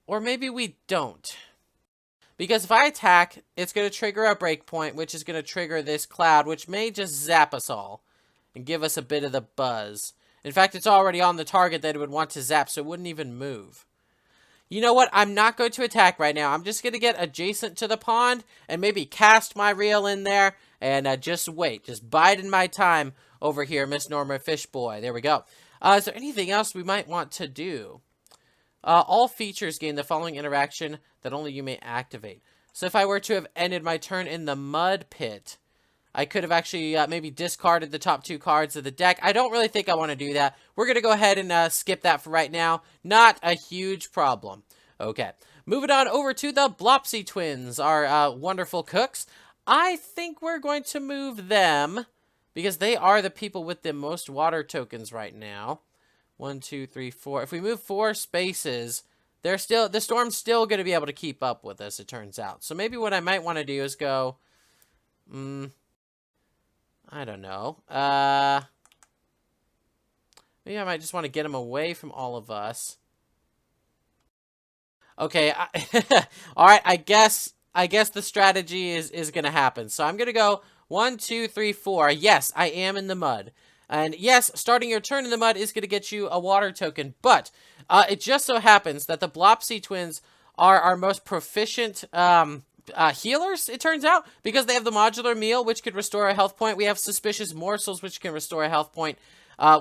Or maybe we don't. Because if I attack, it's going to trigger a breakpoint, which is going to trigger this cloud, which may just zap us all and give us a bit of the buzz. In fact, it's already on the target that it would want to zap, so it wouldn't even move. You know what? I'm not going to attack right now. I'm just going to get adjacent to the pond and maybe cast my reel in there and just wait. Just biding my time over here, Miss Norma Fish Boy. There we go. Is there anything else we might want to do? All features gain the following interaction that only you may activate. So if I were to have ended my turn in the mud pit, I could have actually maybe discarded the top 2 cards of the deck. I don't really think I want to do that. We're going to go ahead and skip that for right now. Not a huge problem. Okay, moving on over to the Blopsy Twins, our wonderful cooks. I think we're going to move them because they are the people with the most water tokens right now. 1, 2, 3, 4. If we move 4 spaces, the storm's still going to be able to keep up with us, it turns out. So maybe what I might want to do is go, I don't know. Maybe I might just want to get them away from all of us. Okay, all right, I guess the strategy is going to happen. So I'm going to go 1, 2, 3, 4. Yes, I am in the mud. And yes, starting your turn in the mud is going to get you a water token, but it just so happens that the Blopsy Twins are our most proficient healers, it turns out, because they have the modular meal, which could restore a health point. We have suspicious morsels, which can restore a health point.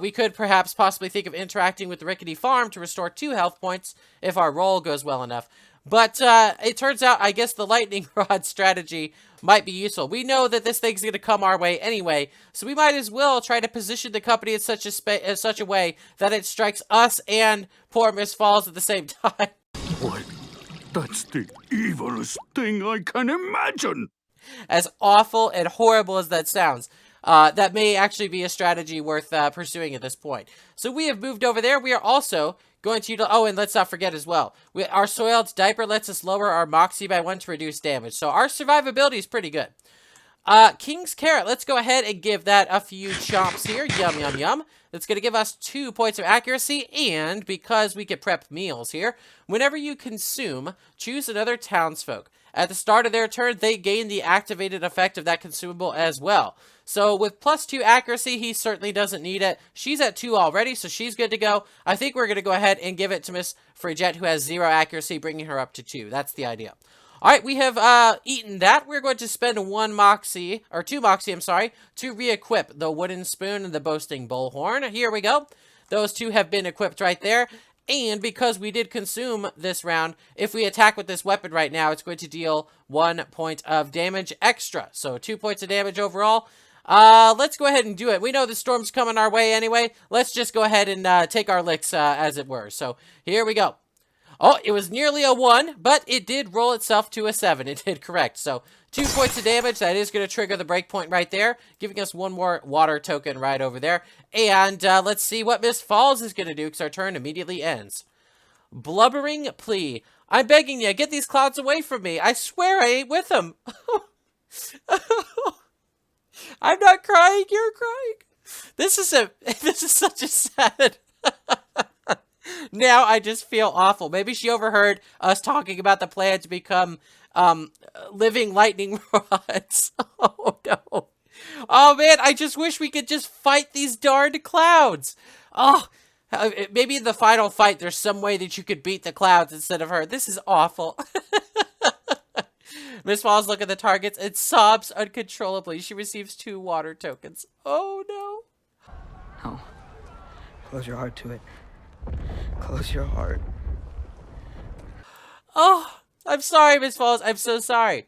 We could perhaps possibly think of interacting with the Rickety Farm to restore 2 health points if our roll goes well enough. But it turns out, I guess the lightning rod strategy might be useful. We know that this thing's going to come our way anyway, so we might as well try to position the company in such a way that it strikes us and poor Miss Falls at the same time.
What? That's the evilest thing I can imagine!
As awful and horrible as that sounds, that may actually be a strategy worth pursuing at this point. So we have moved over there. We are also going to utilize... Oh, and let's not forget as well, our soiled diaper lets us lower our moxie by 1 to reduce damage. So our survivability is pretty good. King's Carrot, let's go ahead and give that a few chomps here. Yum, yum, yum. That's going to give us 2 points of accuracy, and because we get prep meals here, whenever you consume, choose another townsfolk. At the start of their turn, they gain the activated effect of that consumable as well. So with +2 accuracy, he certainly doesn't need it. She's at 2 already, so she's good to go. I think we're going to go ahead and give it to Miss Frigette, who has 0 accuracy, bringing her up to 2. That's the idea. All right, we have eaten that. We're going to spend 1 moxie, or 2 moxie, I'm sorry, to re-equip the wooden spoon and the boasting bullhorn. Here we go. Those 2 have been equipped right there. And because we did consume this round, if we attack with this weapon right now, it's going to deal 1 point of damage extra. So 2 points of damage overall. Let's go ahead and do it. We know the storm's coming our way anyway. Let's just go ahead and take our licks, as it were. So here we go. Oh, it was nearly a 1, but it did roll itself to a 7. It did correct. So 2 points of damage. That is going to trigger the breakpoint right there, giving us 1 more water token right over there. And let's see what Miss Falls is going to do, because our turn immediately ends. Blubbering plea. I'm begging you, get these clouds away from me. I swear I ain't with them. I'm not crying, you're crying. This is such a sad... Now I just feel awful. Maybe she overheard us talking about the plan to become living lightning rods. Oh no. Oh man, I just wish we could just fight these darned clouds. Oh, maybe in the final fight there's some way that you could beat the clouds instead of her. This is awful. Miss Falls look at the targets and sobs uncontrollably. She receives 2 water tokens. Oh no.
No. Close your heart to it. Close your heart.
Oh, I'm sorry, Miss Falls. I'm so sorry.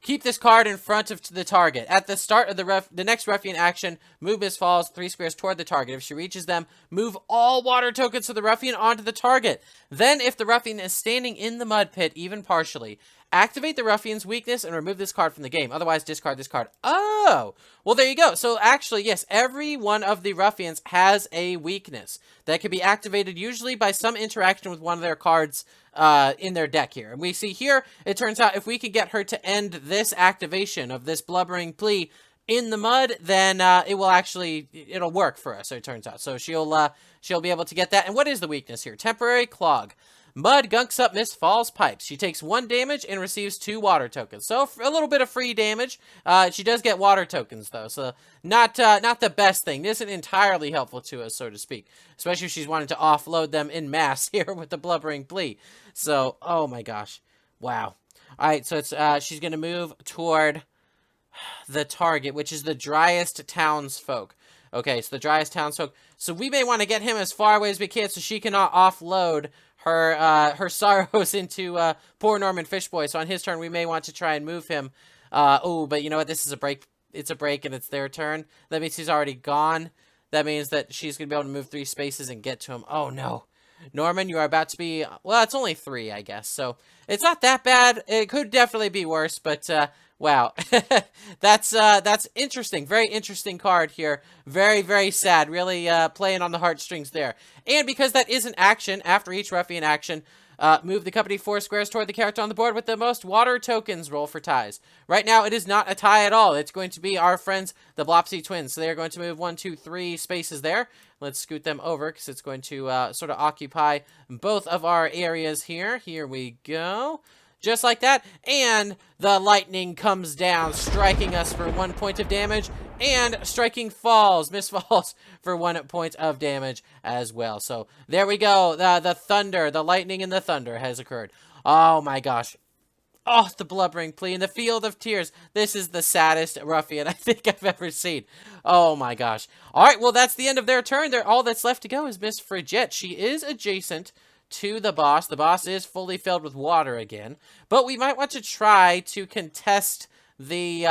Keep this card in front of the target. At the start of the next Ruffian action, move Miss Falls 3 squares toward the target. If she reaches them, move all water tokens of the Ruffian onto the target. Then, if the Ruffian is standing in the mud pit, even partially, Activate the Ruffian's weakness and remove this card from the game. Otherwise, discard this card. Oh! Well, there you go. So, actually, yes, every one of the Ruffians has a weakness that can be activated usually by some interaction with one of their cards in their deck here. And we see here, it turns out if we can get her to end this activation of this Blubbering Plea in the mud, then it'll work for us, it turns out. So she'll be able to get that. And what is the weakness here? Temporary Clog. Mud gunks up Miss Fall's pipes. She takes 1 damage and receives 2 water tokens. So a little bit of free damage. She does get water tokens though, so not the best thing. This isn't entirely helpful to us, so to speak. Especially if she's wanting to offload them in mass here with the Blubbering Plea. So, oh my gosh. Wow. Alright, so it's she's gonna move toward the target, which is the driest townsfolk. Okay, so the driest townsfolk. So we may want to get him as far away as we can so she cannot offload her sorrows into poor Norman Fishboy. So on his turn, we may want to try and move him. But you know what? This is a break. It's a break, and it's their turn. That means he's already gone. That means that she's going to be able to move 3 spaces and get to him. Oh, no. Norman, you are about to be... Well, it's only 3, I guess. So it's not that bad. It could definitely be worse, but... Wow, that's interesting. Very interesting card here. Very, very sad. Really playing on the heartstrings there. And because that is an action, after each Ruffian action, move the company 4 squares toward the character on the board with the most water tokens. Roll for ties. Right now, it is not a tie at all. It's going to be our friends, the Blopsy twins. So they're going to move 1, 2, 3 spaces there. Let's scoot them over because it's going to sort of occupy both of our areas here. Here we go. Just like that, and the lightning comes down, striking us for 1 point of damage, and striking Miss Falls, for 1 point of damage as well. So, there we go. The thunder, the lightning and the thunder has occurred. Oh my gosh. Oh, the Blubbering Plea in the Field of Tears. This is the saddest Ruffian I think I've ever seen. Oh my gosh. Alright, well that's the end of their turn. All that's left to go is Miss Frigette. She is adjacent to the boss. The boss is fully filled with water again, but we might want to try to contest the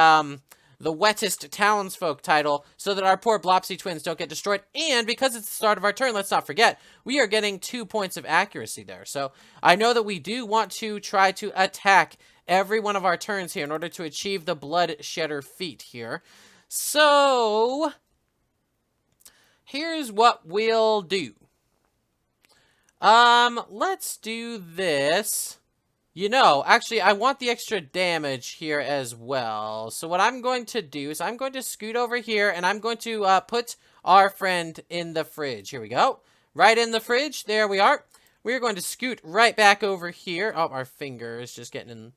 wettest townsfolk title so that our poor Blopsy twins don't get destroyed. And because it's the start of our turn, let's not forget, we are getting 2 points of accuracy there. So I know that we do want to try to attack every one of our turns here in order to achieve the Blood Shedder feat here. So here's what we'll do. Let's do this. You know, actually, I want the extra damage here as well. So what I'm going to do is I'm going to scoot over here, and I'm going to put our friend in the fridge. Here we go. Right in the fridge. There we are. We're going to scoot right back over here. Oh, our finger is just getting in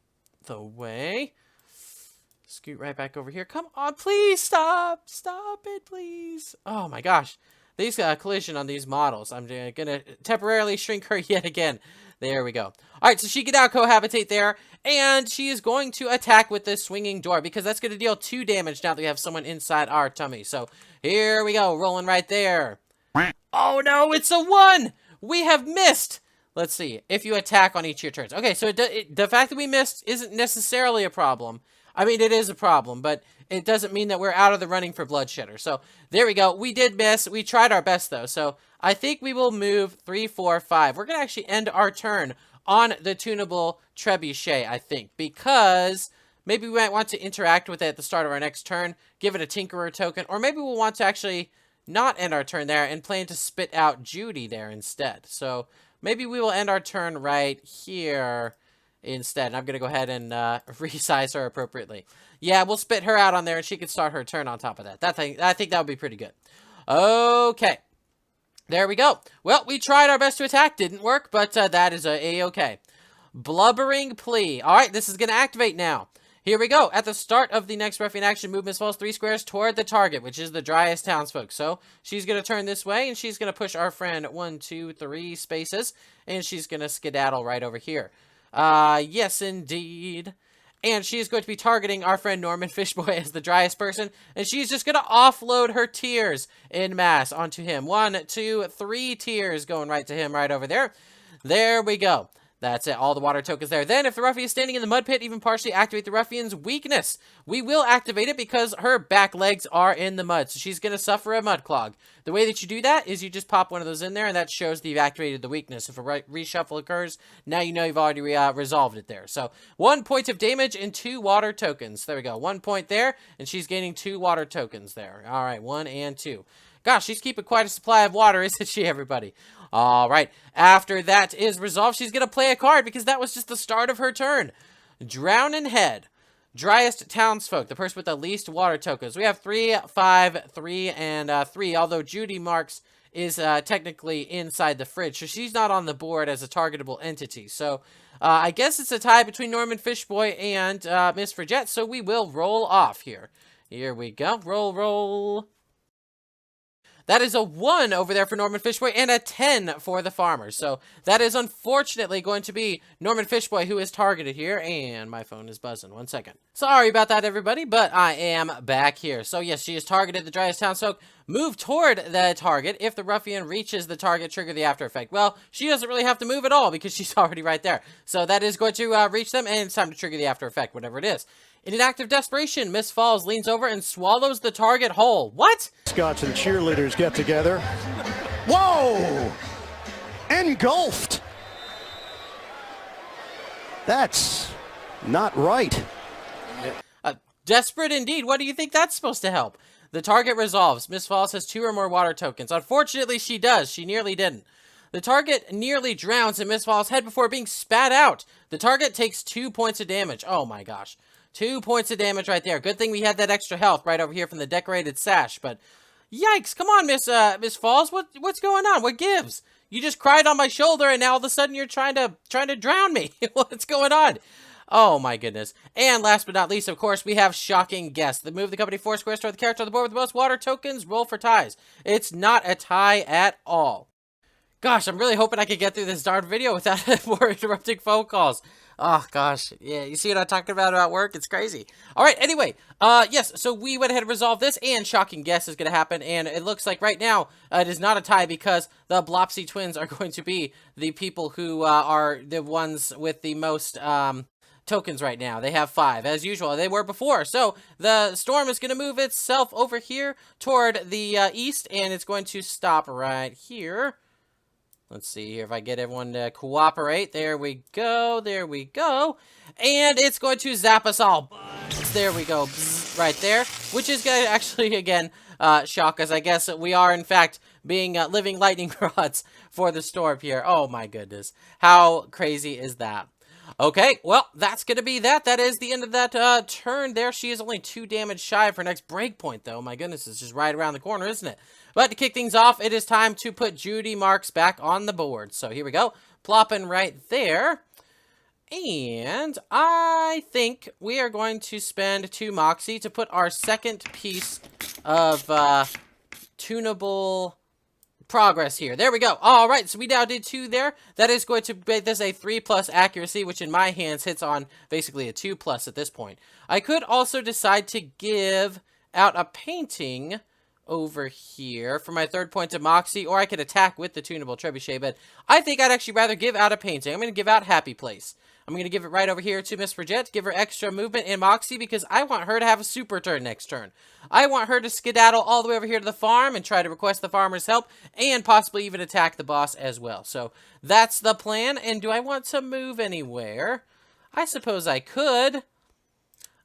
the way. Scoot right back over here. Come on, please stop. Stop it, please. Oh, my gosh. These collision on these models. I'm going to temporarily shrink her yet again. There we go. All right, so she can now cohabitate there, and she is going to attack with this swinging door because that's going to deal 2 damage now that we have someone inside our tummy. So here we go, rolling right there. Oh no, it's a 1! We have missed! Let's see, if you attack on each of your turns. Okay, so the fact that we missed isn't necessarily a problem. I mean, it is a problem, but it doesn't mean that we're out of the running for Bloodshedder. So, there we go. We did miss. We tried our best, though. So, I think we will move 3, 4, 5. We're going to actually end our turn on the tunable Trebuchet, I think, because maybe we might want to interact with it at the start of our next turn, give it a Tinkerer token, or maybe we'll want to actually not end our turn there and plan to spit out Judy there instead. So, maybe we will end our turn right here instead. I'm going to go ahead and resize her appropriately. Yeah, we'll spit her out on there, and she can start her turn on top of that. I think that would be pretty good. Okay. There we go. Well, we tried our best to attack. Didn't work, but that is A-okay. Blubbering Plea. All right, this is going to activate now. Here we go. At the start of the next Ruffian action, movement falls 3 squares toward the target, which is the driest townsfolk. So she's going to turn this way, and she's going to push our friend 1, 2, 3 spaces, and she's going to skedaddle right over here. Yes, indeed. And she's going to be targeting our friend Norman Fishboy as the driest person. And she's just going to offload her tears en masse onto him. 1, 2, 3 tears going right to him right over there. There we go. That's it. All the water tokens there. Then, if the Ruffian is standing in the mud pit, even partially activate the Ruffian's weakness. We will activate it because her back legs are in the mud, so she's going to suffer a mud clog. The way that you do that is you just pop one of those in there, and that shows that you've activated the weakness. If a reshuffle occurs, now you know you've already resolved it there. So, 1 point of damage and 2 water tokens. There we go. 1 point there, and she's gaining 2 water tokens there. All right, 1 and 2. Gosh, she's keeping quite a supply of water, isn't she, everybody? All right. After that is resolved, she's going to play a card because that was just the start of her turn. Drowning Head. Driest Townsfolk, the person with the least water tokens. We have 3, 5, 3, and 3, although Judy Marks is technically inside the fridge, so she's not on the board as a targetable entity. So I guess it's a tie between Norman Fishboy and Miss Frigette, so we will roll off here. Here we go. Roll, roll. That is a 1 over there for Norman Fishboy and a 10 for the farmers. So that is unfortunately going to be Norman Fishboy who is targeted here. And my phone is buzzing. 1 second. Sorry about that, everybody, but I am back here. So yes, she is targeted. The Driest Townsfolk move toward the target. If the Ruffian reaches the target, trigger the after effect. Well, she doesn't really have to move at all because she's already right there. So that is going to reach them, and it's time to trigger the after effect, whatever it is. In an act of desperation, Miss Falls leans over and swallows the target whole. What?
Scotch and cheerleaders get together. Whoa! Engulfed! That's not right.
Desperate indeed. What do you think that's supposed to help? The target resolves. Miss Falls has 2 or more water tokens. Unfortunately, she does. She nearly didn't. The target nearly drowns in Miss Falls' head before being spat out. The target takes 2 points of damage. Oh my gosh. 2 points of damage right there. Good thing we had that extra health right over here from the decorated sash, but yikes. Come on, Miss Falls. What's going on? What gives? You just cried on my shoulder and now all of a sudden you're trying to drown me. What's going on? Oh my goodness. And last but not least, of course, we have Shocking Guest. The move the company 4 squares toward the character on the board with the most water tokens. Roll for ties. It's not a tie at all. Gosh, I'm really hoping I could get through this darn video without more interrupting phone calls. Oh, gosh. Yeah, you see what I'm talking about work? It's crazy. All right, anyway. Yes, so we went ahead and resolved this, and Shocking Guess is going to happen, and it looks like right now it is not a tie because the Blopsy twins are going to be the people who are the ones with the most tokens right now. They have 5, as usual. They were before. So the storm is going to move itself over here toward the east, and it's going to stop right here. Let's see here if I get everyone to cooperate. There we go. There we go. And it's going to zap us all. There we go. Right there. Which is going to actually, again, shock us. I guess we are, in fact, being living lightning rods for the storm here. Oh, my goodness. How crazy is that? Okay, well, that's going to be that. That is the end of that turn there. She is only 2 damage shy of her next breakpoint, though. My goodness, it's just right around the corner, isn't it? But to kick things off, it is time to put Judy Marks back on the board. So here we go. Plopping right there. And I think we are going to spend 2 Moxie to put our second piece of tunable progress here. There we go. All right, so we now did 2 there. That is going to make this a 3+ accuracy, which in my hands hits on basically a 2+ at this point. I could also decide to give out a painting over here for my 3rd point of Moxie, or I could attack with the tunable trebuchet, but I think I'd actually rather give out a painting. I'm going to give out Happy Place. I'm going to give it right over here to Miss Frigette, give her extra movement in Moxie because I want her to have a super turn next turn. I want her to skedaddle all the way over here to the farm and try to request the farmer's help and possibly even attack the boss as well. So that's the plan. And do I want to move anywhere? I suppose I could.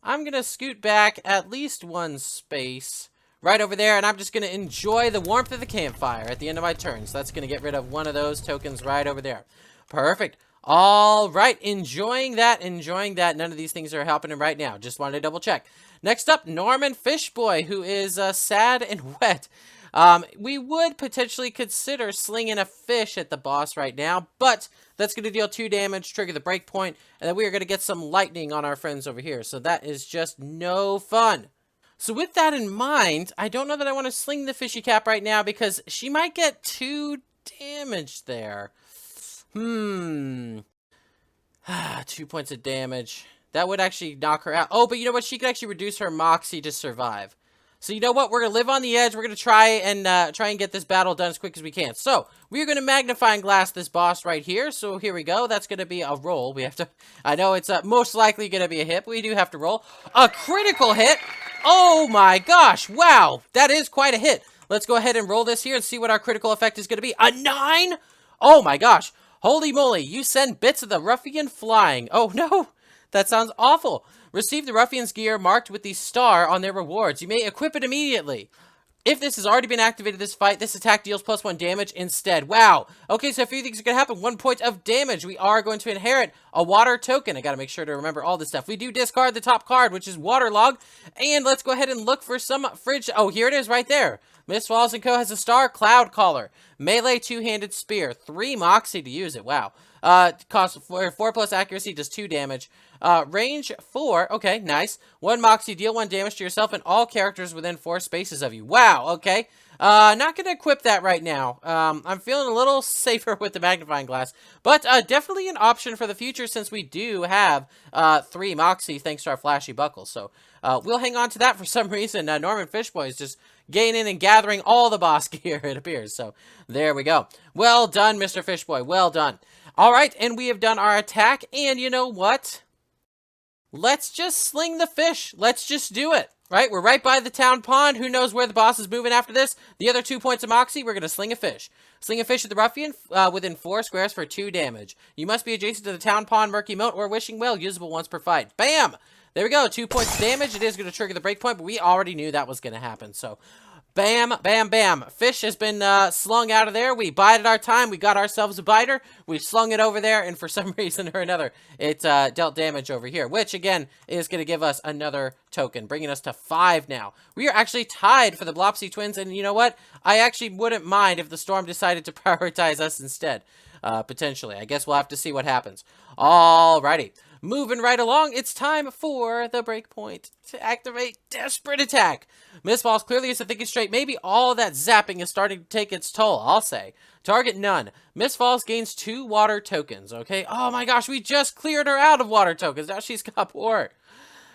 I'm going to scoot back at least 1 space right over there, and I'm just going to enjoy the warmth of the campfire at the end of my turn. So that's going to get rid of 1 of those tokens right over there. Perfect. All right, enjoying that. None of these things are happening right now. Just wanted to double check. Next up, Norman Fishboy, who is sad and wet. We would potentially consider slinging a fish at the boss right now, but that's going to deal 2 damage, trigger the breakpoint, and then we are going to get some lightning on our friends over here. So that is just no fun. So with that in mind, I don't know that I want to sling the fishy cap right now because she might get 2 damage there. 2 points of damage. That would actually knock her out. Oh, but you know what? She could actually reduce her Moxie to survive. So you know what? We're going to live on the edge. We're going to try and get this battle done as quick as we can. So we're going to magnifying glass this boss right here. So here we go. That's going to be a roll. We have to, I know it's most likely going to be a hit, but we do have to roll. A critical hit. Oh my gosh. Wow. That is quite a hit. Let's go ahead and roll this here and see what our critical effect is going to be. A 9? Oh my gosh. Holy moly. You send bits of the ruffian flying. Oh no. That sounds awful. Receive the ruffian's gear marked with the star on their rewards. You may equip it immediately. If this has already been activated this fight, this attack deals +1 damage instead. Wow. Okay, so a few things are going to happen. 1 point of damage. We are going to inherit a water token. I got to make sure to remember all this stuff. We do discard the top card, which is Waterlog. And let's go ahead and look for some fridge. Oh, here it is right there. Miss Falls & Co. has a star, Cloud Caller. Melee two-handed spear. 3 Moxie to use it. Wow. Cost 4+ accuracy, does 2 damage. Range 4. Okay, nice. 1 Moxie, deal 1 damage to yourself and all characters within 4 spaces of you. Wow, okay. Not going to equip that right now. I'm feeling a little safer with the magnifying glass. But definitely an option for the future since we do have 3 Moxie thanks to our flashy buckle. So we'll hang on to that for some reason. Norman Fishboy is just gaining and gathering all the boss gear, it appears. So there we go. Well done, Mr. Fishboy. Well done. All right, and we have done our attack. And you know what? Let's just sling the fish. Let's just do it. Right? We're right by the town pond. Who knows where the boss is moving after this? The other 2 points of Moxie, we're going to sling a fish. Sling a fish at the ruffian within 4 squares for 2 damage. You must be adjacent to the town pond, murky moat, or wishing well, usable once per fight. Bam! There we go. 2 points of damage. It is going to trigger the breakpoint, but we already knew that was going to happen. So, bam, bam, bam. Fish has been slung out of there. We bided our time. We got ourselves a biter. We slung it over there, and for some reason or another, it dealt damage over here, which, again, is going to give us another token, bringing us to 5 now. We are actually tied for the Blopsy Twins, and you know what? I actually wouldn't mind if the storm decided to prioritize us instead, potentially. I guess we'll have to see what happens. Alrighty. Moving right along, it's time for the breakpoint to activate Desperate Attack. Miss Falls clearly isn't thinking straight. Maybe all that zapping is starting to take its toll, I'll say. Target none. Miss Falls gains 2 water tokens, okay? Oh my gosh, we just cleared her out of water tokens. Now she's got more.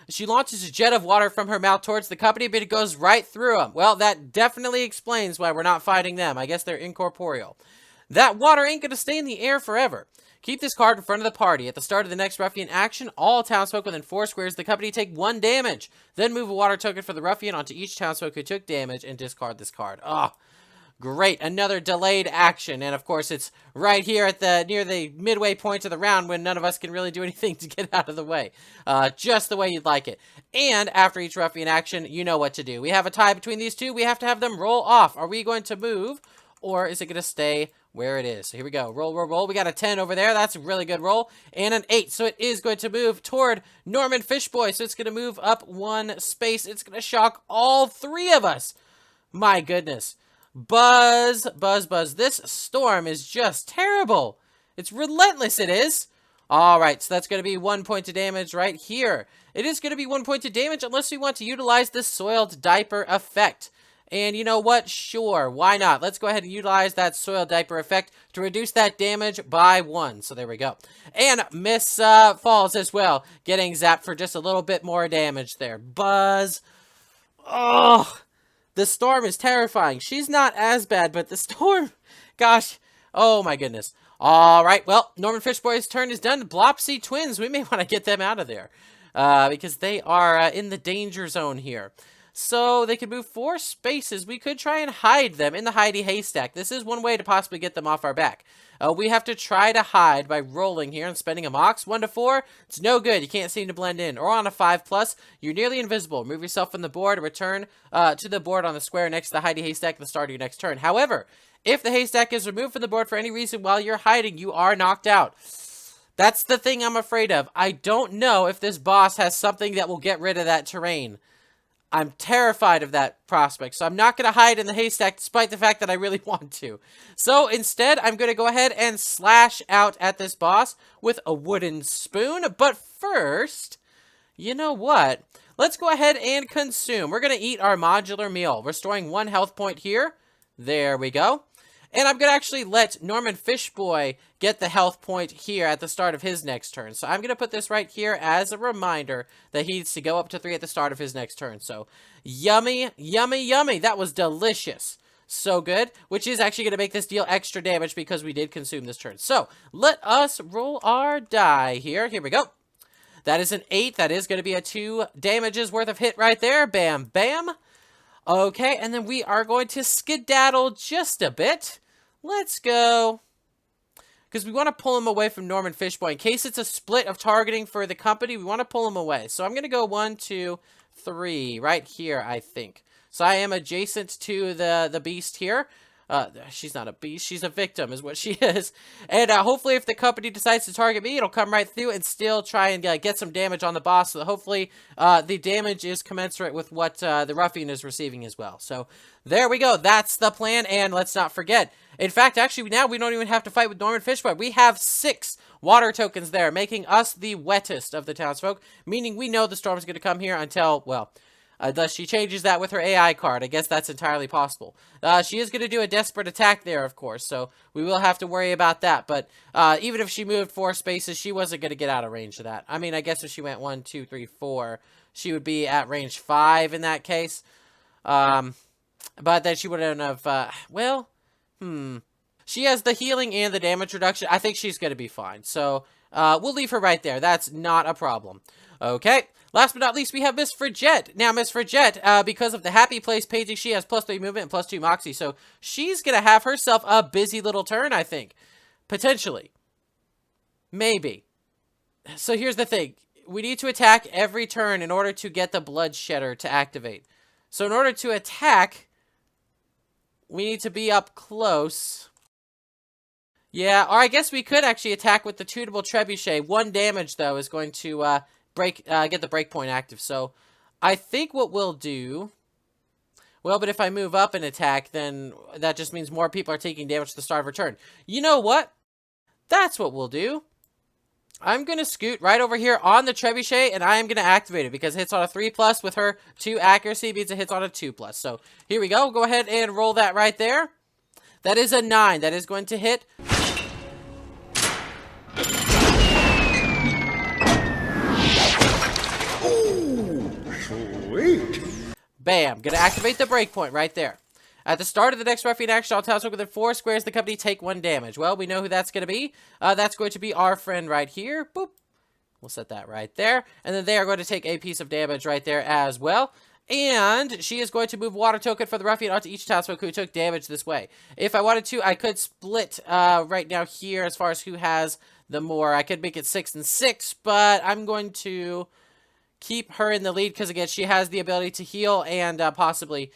She launches a jet of water from her mouth towards the company, but it goes right through them. Well, that definitely explains why we're not fighting them. I guess they're incorporeal. That water ain't going to stay in the air forever. Keep this card in front of the party. At the start of the next Ruffian action, all townsfolk within 4 squares of the company take 1 damage. Then move a water token for the Ruffian onto each townsfolk who took damage and discard this card. Oh, great. Another delayed action. And of course, it's right here at the near the midway point of the round when none of us can really do anything to get out of the way. Just the way you'd like it. And after each Ruffian action, you know what to do. We have a tie between these two. We have to have them roll off. Are we going to move, or is it going to stay where it is? So here we go. Roll, roll, roll. We got a 10 over there. That's a really good roll. And an 8. So it is going to move toward Norman Fishboy. So it's going to move up 1 space. It's going to shock all 3 of us. My goodness. Buzz, buzz, buzz. This storm is just terrible. It's relentless, it is. All right, so that's going to be 1 point of damage right here. It is going to be 1 point of damage unless we want to utilize the soiled diaper effect. And you know what? Sure, why not? Let's go ahead and utilize that soil diaper effect to reduce that damage by 1. So there we go. And Miss Falls as well, getting zapped for just a little bit more damage there. Buzz. Oh, the storm is terrifying. She's not as bad, but the storm, gosh, oh my goodness. All right, well, Norman Fishboy's turn is done. Blopsy Twins, we may want to get them out of there because they are in the danger zone here. So they can move 4 spaces. We could try and hide them in the hidey haystack. This is one way to possibly get them off our back. We have to try to hide by rolling here and spending a mox. 1 to 4, it's no good. You can't seem to blend in. Or on a 5+, you're nearly invisible. Move yourself from the board and return to the board on the square next to the hidey haystack at the start of your next turn. However, if the haystack is removed from the board for any reason while you're hiding, you are knocked out. That's the thing I'm afraid of. I don't know if this boss has something that will get rid of that terrain. I'm terrified of that prospect, so I'm not going to hide in the haystack despite the fact that I really want to. So instead, I'm going to go ahead and slash out at this boss with a wooden spoon. But first, you know what? Let's go ahead and consume. We're going to eat our modular meal, restoring 1 health point here. There we go. And I'm going to actually let Norman Fishboy get the health point here at the start of his next turn. So I'm going to put this right here as a reminder that he needs to go up to 3 at the start of his next turn. So yummy, yummy, yummy. That was delicious. So good, which is actually going to make this deal extra damage because we did consume this turn. So let us roll our die here. Here we go. That is an 8. That is going to be a 2 damages worth of hit right there. Bam, bam. Okay, and then we are going to skedaddle just a bit. Let's go. Because we want to pull him away from Norman Fishboy. In case it's a split of targeting for the company, we want to pull him away. So I'm going to go 1, 2, 3 right here, I think. So I am adjacent to the beast here. She's not a beast. She's a victim is what she is. And hopefully if the company decides to target me, it'll come right through and still try and get some damage on the boss. So hopefully the damage is commensurate with what the Ruffian is receiving as well. So there we go. That's the plan. And let's not forget. In fact, actually, now we don't even have to fight with Norman Fishboy. We have 6 water tokens there, making us the wettest of the townsfolk. Meaning we know the storm's going to come here until, well... unless she changes that with her AI card. I guess that's entirely possible. She is going to do a desperate attack there, of course, so we will have to worry about that. But even if she moved 4 spaces, she wasn't going to get out of range of that. I mean, I guess if she went 1, 2, 3, 4, she would be at range 5 in that case. But then she wouldn't have, She has the healing and the damage reduction. I think she's going to be fine. So we'll leave her right there. That's not a problem. Okay. Last but not least, we have Miss Frigette. Now, Miss Frigette, because of the Happy Place painting, she has +3 movement and +2 moxie. So she's going to have herself a busy little turn, I think. Potentially. Maybe. So here's the thing. We need to attack every turn in order to get the Bloodshedder to activate. So in order to attack, we need to be up close. Yeah, or I guess we could actually attack with the tunable trebuchet. 1 damage, though, is going to... get the breakpoint active. So I think what we'll do, well, but if I move up and attack, then that just means more people are taking damage at the start of her turn. You know what? That's what we'll do. I'm going to scoot right over here on the trebuchet, and I am going to activate it because it hits on a 3+ with her 2 accuracy means it hits on a 2+. So here we go. Go ahead and roll that right there. That is a 9. That is going to hit.
Sweet.
Bam. Gonna activate the breakpoint right there. At the start of the next Ruffian action, all townsfolk within 4 squares of the company take 1 damage. Well, we know who that's going to be. That's going to be our friend right here. Boop. We'll set that right there. And then they are going to take a piece of damage right there as well. And she is going to move water token for the Ruffian onto each townsfolk who took damage this way. If I wanted to, I could split right now here as far as who has the more. I could make it 6 and 6, but I'm going to keep her in the lead because, again, she has the ability to heal and possibly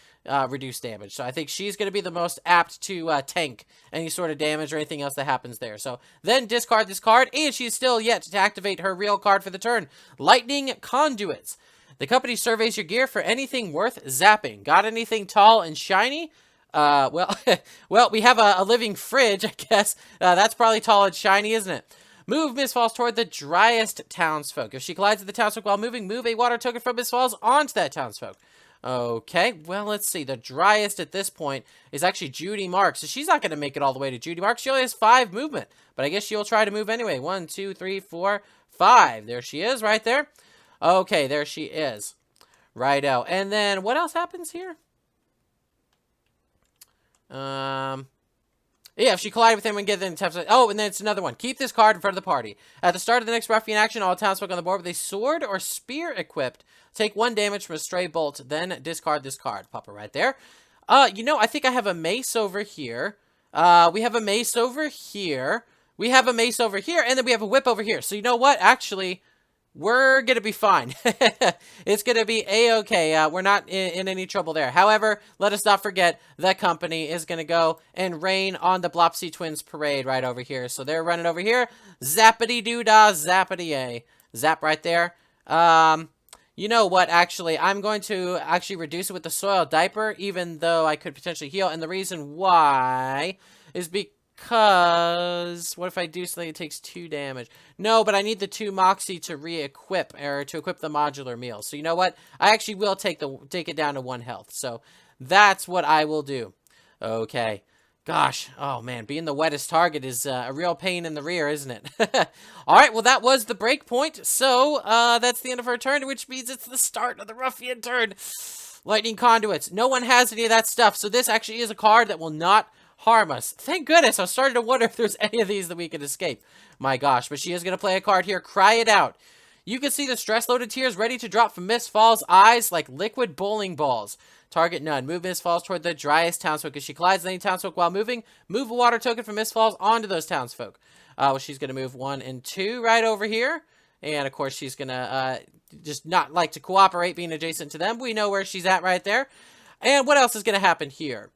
reduce damage. So I think she's going to be the most apt to tank any sort of damage or anything else that happens there. So then discard this card, and she's still yet to activate her real card for the turn. Lightning Conduits. The company surveys your gear for anything worth zapping. Got anything tall and shiny? Well, we have a living fridge, I guess. That's probably tall and shiny, isn't it? Move Miss Falls toward the driest townsfolk. If she collides with the townsfolk while moving, move a water token from Miss Falls onto that townsfolk. Okay, well, let's see. The driest at this point is actually Judy Marks. So she's not going to make it all the way to Judy Marks. She only has 5 movement, but I guess she'll try to move anyway. 1, 2, 3, 4, 5. There she is right there. Okay, there she is. Righto. And then what else happens here? Yeah, if she collided with him and get them attempts. Oh, and then it's another one. Keep this card in front of the party. At the start of the next Ruffian action, all townsfolk on the board with a sword or spear equipped take 1 damage from a stray bolt. Then discard this card. Pop it right there. You know, I think I have a mace over here. We have a mace over here. We have a mace over here, and then we have a whip over here. So you know what? Actually, we're going to be fine. It's going to be a-okay. We're not in any trouble there. However, let us not forget the company is going to go and rain on the Blopsy Twins parade right over here. So they're running over here. Zappity-doo-dah, zappity-a. Zap right there. You know what, actually, I'm going to actually reduce it with the soil diaper, even though I could potentially heal. And the reason why is because, what if I do something that takes 2 damage? No, but I need the 2 moxie to re-equip, or to equip the modular meal. So you know what? I actually will take it down to 1 health. So that's what I will do. Okay. Gosh, oh man, being the wettest target is a real pain in the rear, isn't it? All right, well, that was the break point. So that's the end of her turn, which means it's the start of the Ruffian turn. Lightning conduits. No one has any of that stuff, so this actually is a card that will not harm us. Thank goodness. I was starting to wonder if there's any of these that we could escape. My gosh, but she is going to play a card here. Cry It Out. You can see the stress-loaded tears ready to drop from Miss Fall's eyes like liquid bowling balls. Target none. Move Miss Falls toward the driest townsfolk. As she collides with any townsfolk while moving, move a water token from Miss Falls onto those townsfolk. Well, she's going to move 1 and 2 right over here. And, of course, she's going to just not like to cooperate being adjacent to them. We know where she's at right there. And what else is going to happen here?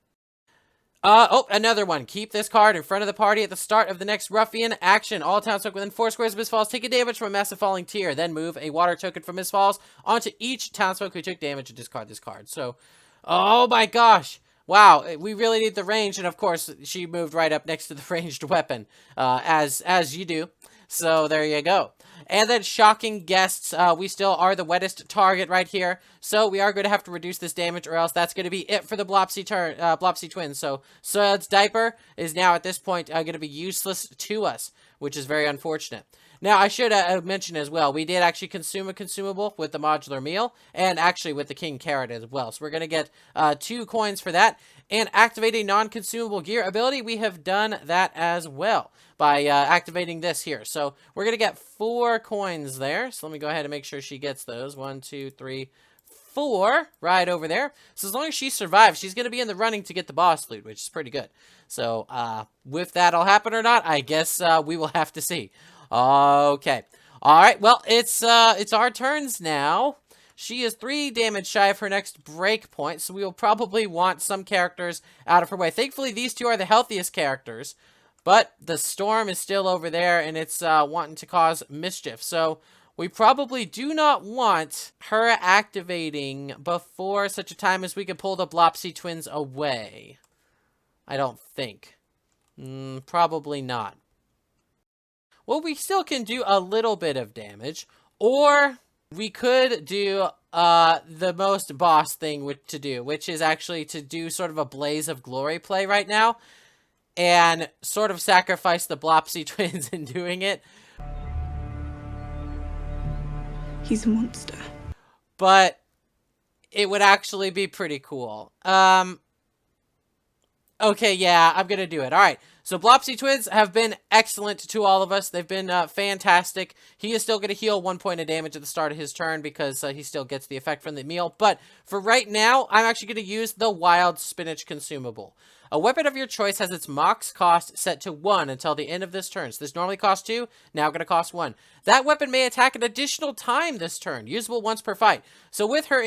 Oh, another one. Keep this card in front of the party at the start of the next Ruffian action. All townsfolk within 4 squares of Miss Falls take a damage from a massive falling tier. Then move a water token from Miss Falls onto each townsfolk who took damage and discard this card. So, oh my gosh. Wow, we really need the range. And of course, she moved right up next to the ranged weapon, as you do. So there you go. And then shocking guests. We still are the wettest target right here. So we are going to have to reduce this damage, or else that's going to be it for the Blopsy twins. So Sud's diaper is now at this point going to be useless to us, which is very unfortunate. Now, I should mention as well, we did actually consume a consumable with the modular meal, and actually with the king carrot as well. So we're going to get 2 coins for that. And activate a non-consumable gear ability, we have done that as well by activating this here. So we're going to get 4 coins there. So let me go ahead and make sure she gets those. 1, 2, 3, 4 right over there. So as long as she survives, she's going to be in the running to get the boss loot, which is pretty good. So if that'll happen or not, I guess we will have to see. Okay. All right. Well, it's our turns now. She is 3 damage shy of her next break point, so we will probably want some characters out of her way. Thankfully, these 2 are the healthiest characters, but the storm is still over there, and it's wanting to cause mischief. So we probably do not want her activating before such a time as we can pull the Blopsy twins away. I don't think. Probably not. Well, we still can do a little bit of damage, or we could do the most boss thing to do, which is actually to do sort of a Blaze of Glory play right now, and sort of sacrifice the Blopsy twins in doing it.
He's a monster.
But it would actually be pretty cool. Okay, yeah, I'm gonna do it. All right. So Blopsy twins have been excellent to all of us. They've been fantastic. He is still going to heal 1 point of damage at the start of his turn because he still gets the effect from the meal. But for right now, I'm actually going to use the Wild Spinach consumable. A weapon of your choice has its max cost set to 1 until the end of this turn. So this normally costs 2, now going to cost 1. That weapon may attack an additional time this turn, usable once per fight. So with her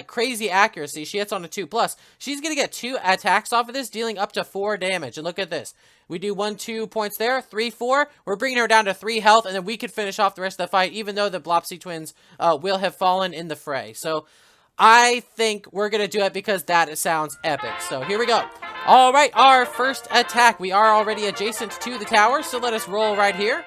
crazy accuracy, she hits on a 2+. She's going to get 2 attacks off of this, dealing up to 4 damage. And look at this. We do 1, 2 points there, 3, 4. We're bringing her down to 3 health, and then we could finish off the rest of the fight, even though the Blopsy twins will have fallen in the fray. So I think we're going to do it because that sounds epic. So here we go. All right, our first attack. We are already adjacent to the tower, so let us roll right here.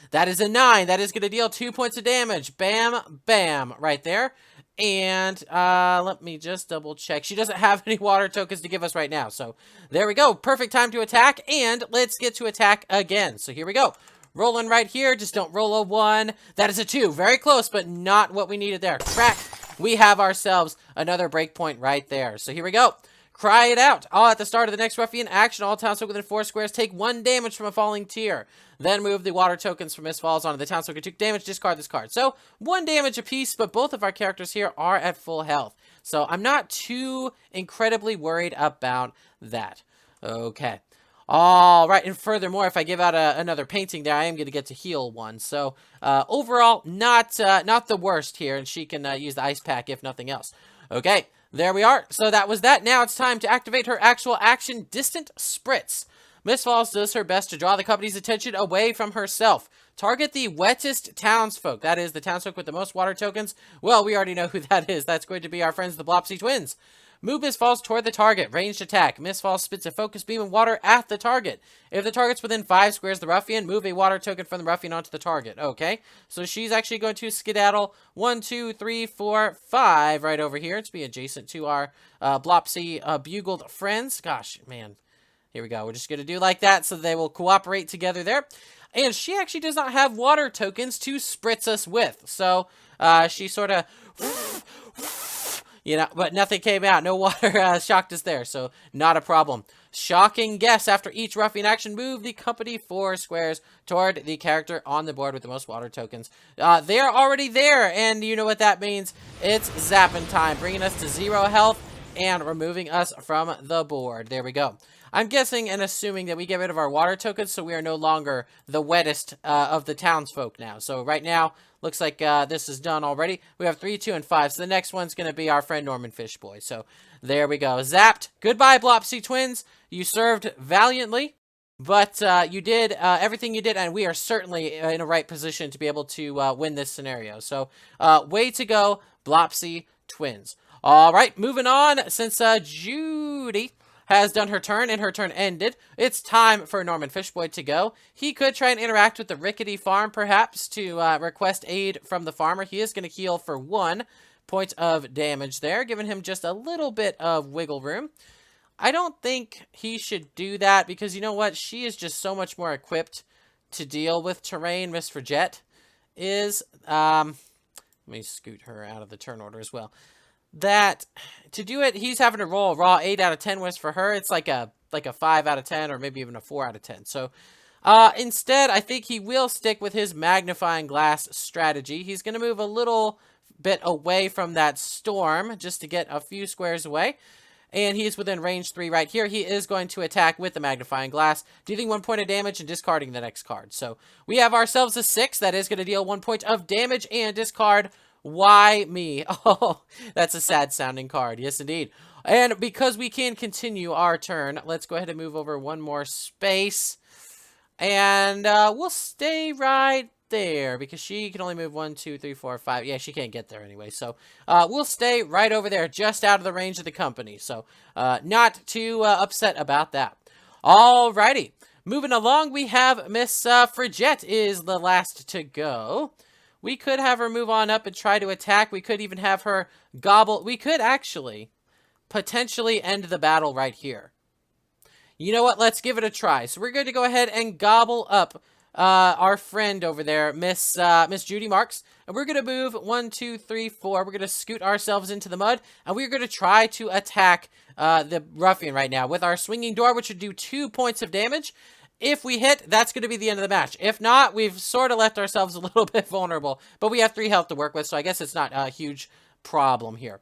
That is a 9. That is going to deal 2 points of damage. Bam, bam, right there. And let me just double check. She doesn't have any water tokens to give us right now. So there we go. Perfect time to attack. And let's get to attack again. So here we go. Rolling right here. Just don't roll a 1. That is a 2. Very close, but not what we needed there. Crack. We have ourselves another breakpoint right there. So here we go. Cry It Out. All at the start of the next Ruffian action, all townsfolk within 4 squares take 1 damage from a falling tier. Then move the water tokens from Miss Falls onto the townsfolk who took damage, discard this card. So 1 damage apiece, but both of our characters here are at full health. So I'm not too incredibly worried about that. Okay. All right, and furthermore, if I give out another painting there, I am going to get to heal 1. So overall, not the worst here, and she can use the ice pack if nothing else. Okay. There we are. So that was that. Now it's time to activate her actual action, Distant Spritz. Miss Falls does her best to draw the company's attention away from herself. Target the wettest townsfolk. That is the townsfolk with the most water tokens. Well, we already know who that is. That's going to be our friends, the Blopsy twins. Move Miss Falls toward the target. Ranged attack. Miss Falls spits a focus beam of water at the target. If the target's within 5 squares of the Ruffian, move a water token from the Ruffian onto the target. Okay, so she's actually going to skedaddle 1, 2, 3, 4, 5 right over here to be adjacent to our Blopsy bugled friends. Gosh, man. Here we go. We're just going to do like that so they will cooperate together there. And she actually does not have water tokens to spritz us with. So she sort of... You know, but nothing came out. No water shocked us there, so not a problem. Shocking guess. After each Ruffian action, move the company 4 squares toward the character on the board with the most water tokens. They're already there, and you know what that means. It's zapping time, bringing us to 0 health and removing us from the board. There we go. I'm guessing and assuming that we get rid of our water tokens, so we are no longer the wettest of the townsfolk now. So right now, looks like this is done already. We have 3, 2, and 5. So the next one's going to be our friend Norman Fishboy. So there we go. Zapped. Goodbye, Blopsy twins. You served valiantly, but you did everything you did, and we are certainly in a right position to be able to win this scenario. So way to go, Blopsy twins. All right, moving on. Since Judy has done her turn, and her turn ended, it's time for Norman Fishboy to go. He could try and interact with the rickety farm, perhaps, to request aid from the farmer. He is going to heal for 1 point of damage there, giving him just a little bit of wiggle room. I don't think he should do that, because you know what? She is just so much more equipped to deal with terrain. Miss Frigette is, let me scoot her out of the turn order as well. That to do it, he's having to roll a raw 8 out of 10, was for her it's like a 5 out of 10, or maybe even a 4 out of 10. So instead, I think he will stick with his magnifying glass strategy. He's going to move a little bit away from that storm just to get a few squares away, and he's within range 3 right here. He is going to attack with the magnifying glass, dealing 1 point of damage and discarding the next card. So we have ourselves a 6 that is going to deal 1 point of damage and discard. Why me? Oh, that's a sad sounding card. Yes, indeed. And because we can continue our turn, let's go ahead and move over 1 more space. And we'll stay right there because she can only move 1, 2, 3, 4, 5. Yeah, she can't get there anyway. So we'll stay right over there, just out of the range of the company. So not too upset about that. Alrighty. Moving along, we have Miss Frigette is the last to go. We could have her move on up and try to attack. We could even have her gobble. We could actually potentially end the battle right here. You know what? Let's give it a try. So we're going to go ahead and gobble up our friend over there, Miss Judy Marks. And we're going to move 1, 2, 3, 4. We're going to scoot ourselves into the mud. And we're going to try to attack the Ruffian right now with our swinging door, which would do 2 points of damage. If we hit, that's going to be the end of the match. If not, we've sort of left ourselves a little bit vulnerable. But we have 3 health to work with, so I guess it's not a huge problem here.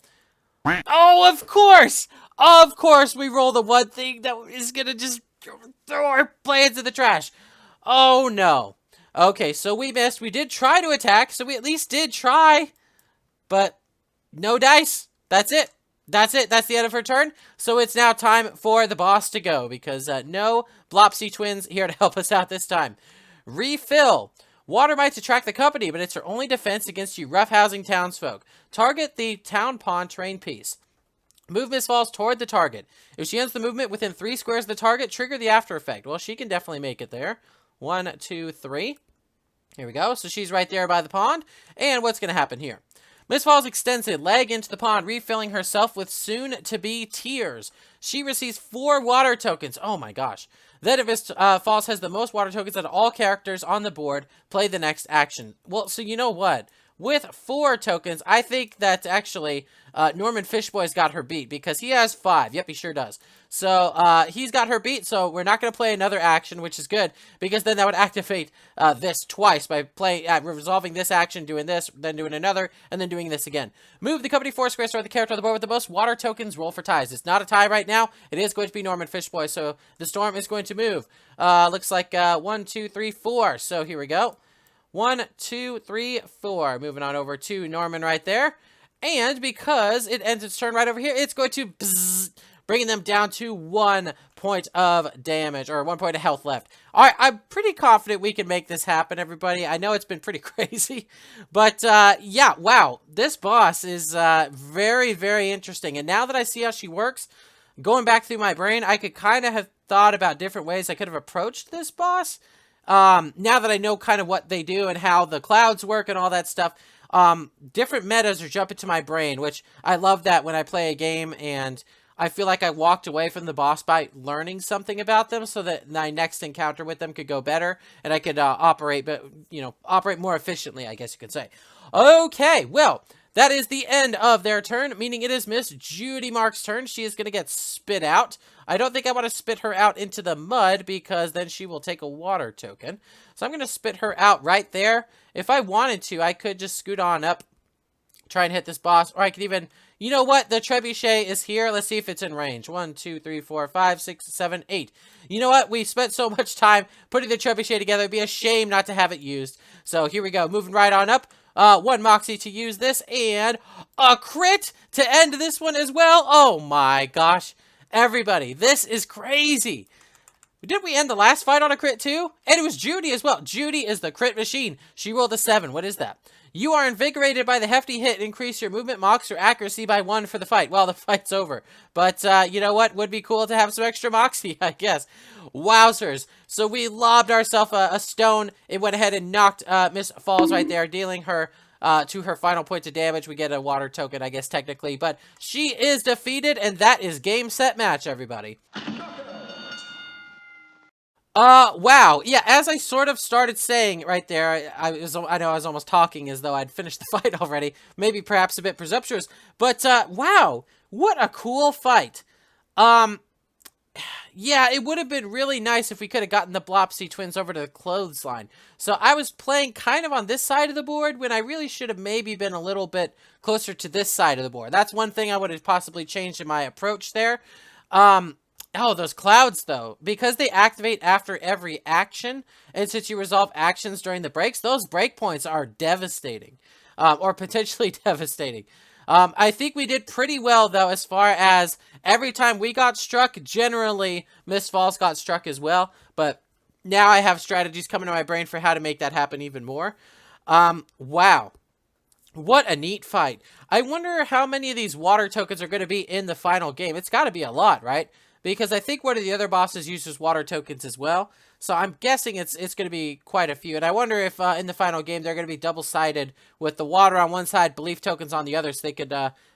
Oh, of course! Of course we roll the one thing that is going to just throw our plans in the trash. Oh, no. Okay, so we missed. We did try to attack, so we at least did try. But no dice. That's it. That's it. That's the end of her turn. So it's now time for the boss to go, because no Blopsy twins here to help us out this time. Refill. Water might attract the company, but it's her only defense against you roughhousing townsfolk. Target the town pawn terrain piece. Move Miss Falls toward the target. If she ends the movement within 3 squares of the target, trigger the after effect. Well, she can definitely make it there. 1, 2, 3. Here we go. So she's right there by the pond. And what's going to happen here? Miss Falls extends a leg into the pond, refilling herself with soon-to-be tears. She receives 4 water tokens. Oh my gosh. Then if Miss Falls has the most water tokens out of all characters on the board, play the next action. Well, so you know what? With 4 tokens, I think that actually Norman Fishboy's got her beat because he has 5. Yep, he sure does. So he's got her beat, so we're not going to play another action, which is good, because then that would activate this twice by resolving this action, doing this, then doing another, and then doing this again. Move the company 4 squares toward the character on the board with the most water tokens, roll for ties. It's not a tie right now. It is going to be Norman Fishboy, so the storm is going to move. Looks like 1, 2, 3, 4. So here we go. 1, 2, 3, 4. Moving on over to Norman right there. And because it ends its turn right over here, it's going to bzzz, bringing them down to 1 point of damage, or 1 point of health left. All right, I'm pretty confident we can make this happen, everybody. I know it's been pretty crazy, but yeah, wow. This boss is very, very interesting. And now that I see how she works, going back through my brain, I could kind of have thought about different ways I could have approached this boss. Now that I know kind of what they do and how the clouds work and all that stuff, different metas are jumping to my brain, which I love that when I play a game and I feel like I walked away from the boss by learning something about them so that my next encounter with them could go better and I could operate more efficiently, I guess you could say. Okay, well, that is the end of their turn, meaning it is Miss Judy Mark's turn. She is going to get spit out. I don't think I want to spit her out into the mud because then she will take a water token. So I'm going to spit her out right there. If I wanted to, I could just scoot on up, try and hit this boss, or I could even... You know what? The trebuchet is here. Let's see if it's in range. 1, 2, 3, 4, 5, 6, 7, 8. You know what? We spent so much time putting the trebuchet together. It'd be a shame not to have it used. So here we go. Moving right on up. 1 Moxie to use this. And a crit to end this one as well. Oh my gosh. Everybody, this is crazy. Didn't we end the last fight on a crit too? And it was Judy as well. Judy is the crit machine. She rolled a 7. What is that? You are invigorated by the hefty hit. Increase your movement, mox, or accuracy by 1 for the fight. Well, the fight's over. But, you know what? Would be cool to have some extra moxie, I guess. Wowzers. So we lobbed ourselves a stone. It went ahead and knocked Miss Falls right there, dealing her to her final point of damage. We get a water token, I guess, technically. But she is defeated, and that is game, set, match, everybody. Wow. Yeah, as I sort of started saying right there, I know I was almost talking as though I'd finished the fight already. Maybe perhaps a bit presumptuous. But, wow. What a cool fight. Yeah, it would have been really nice if we could have gotten the Blopsy twins over to the clothesline. So I was playing kind of on this side of the board when I really should have maybe been a little bit closer to this side of the board. That's one thing I would have possibly changed in my approach there. Oh, those clouds, though. Because they activate after every action, and since you resolve actions during the breaks, those break points are devastating. Or potentially devastating. I think we did pretty well, though, as far as every time we got struck, generally, Miss Falls got struck as well. But now I have strategies coming to my brain for how to make that happen even more. Wow. What a neat fight. I wonder how many of these water tokens are going to be in the final game. It's got to be a lot, right? Because I think one of the other bosses uses water tokens as well. So I'm guessing it's going to be quite a few. And I wonder if in the final game they're going to be double-sided with the water on one side, belief tokens on the other, so they could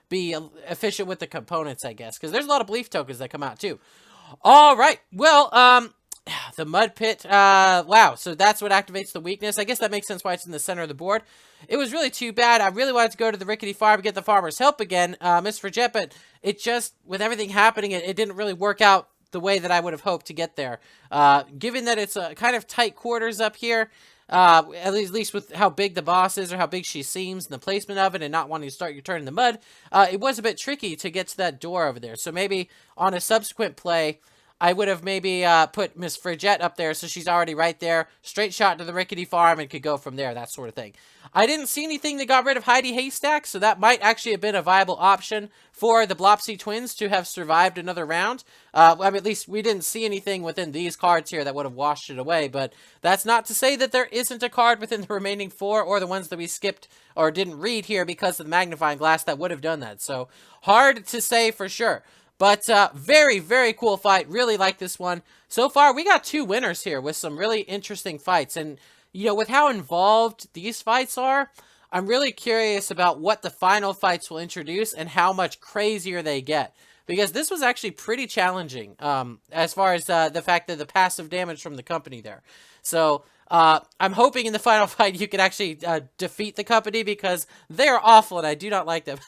be efficient with the components, I guess. Because there's a lot of belief tokens that come out too. All right. Well, the mud pit. Wow. So that's what activates the weakness. I guess that makes sense why it's in the center of the board. It was really too bad. I really wanted to go to the rickety farm and get the farmer's help again, Miss Frigette, but it just, with everything happening, it didn't really work out the way that I would have hoped to get there. Given that it's kind of tight quarters up here, at least with how big the boss is or how big she seems and the placement of it and not wanting to start your turn in the mud, it was a bit tricky to get to that door over there. So maybe on a subsequent play, I would have maybe put Miss Frigette up there so she's already right there, straight shot to the rickety farm and could go from there, that sort of thing. I didn't see anything that got rid of Heidi Haystack, so that might actually have been a viable option for the Blopsy twins to have survived another round. I mean, at least we didn't see anything within these cards here that would have washed it away, but that's not to say that there isn't a card within the remaining 4 or the ones that we skipped or didn't read here because of the magnifying glass that would have done that. So hard to say for sure. But very, very cool fight. Really like this one. So far, we got 2 winners here with some really interesting fights. And, you know, with how involved these fights are, I'm really curious about what the final fights will introduce and how much crazier they get. Because this was actually pretty challenging as far as the fact that the passive damage from the company there. So I'm hoping in the final fight you can actually defeat the company because they're awful and I do not like them.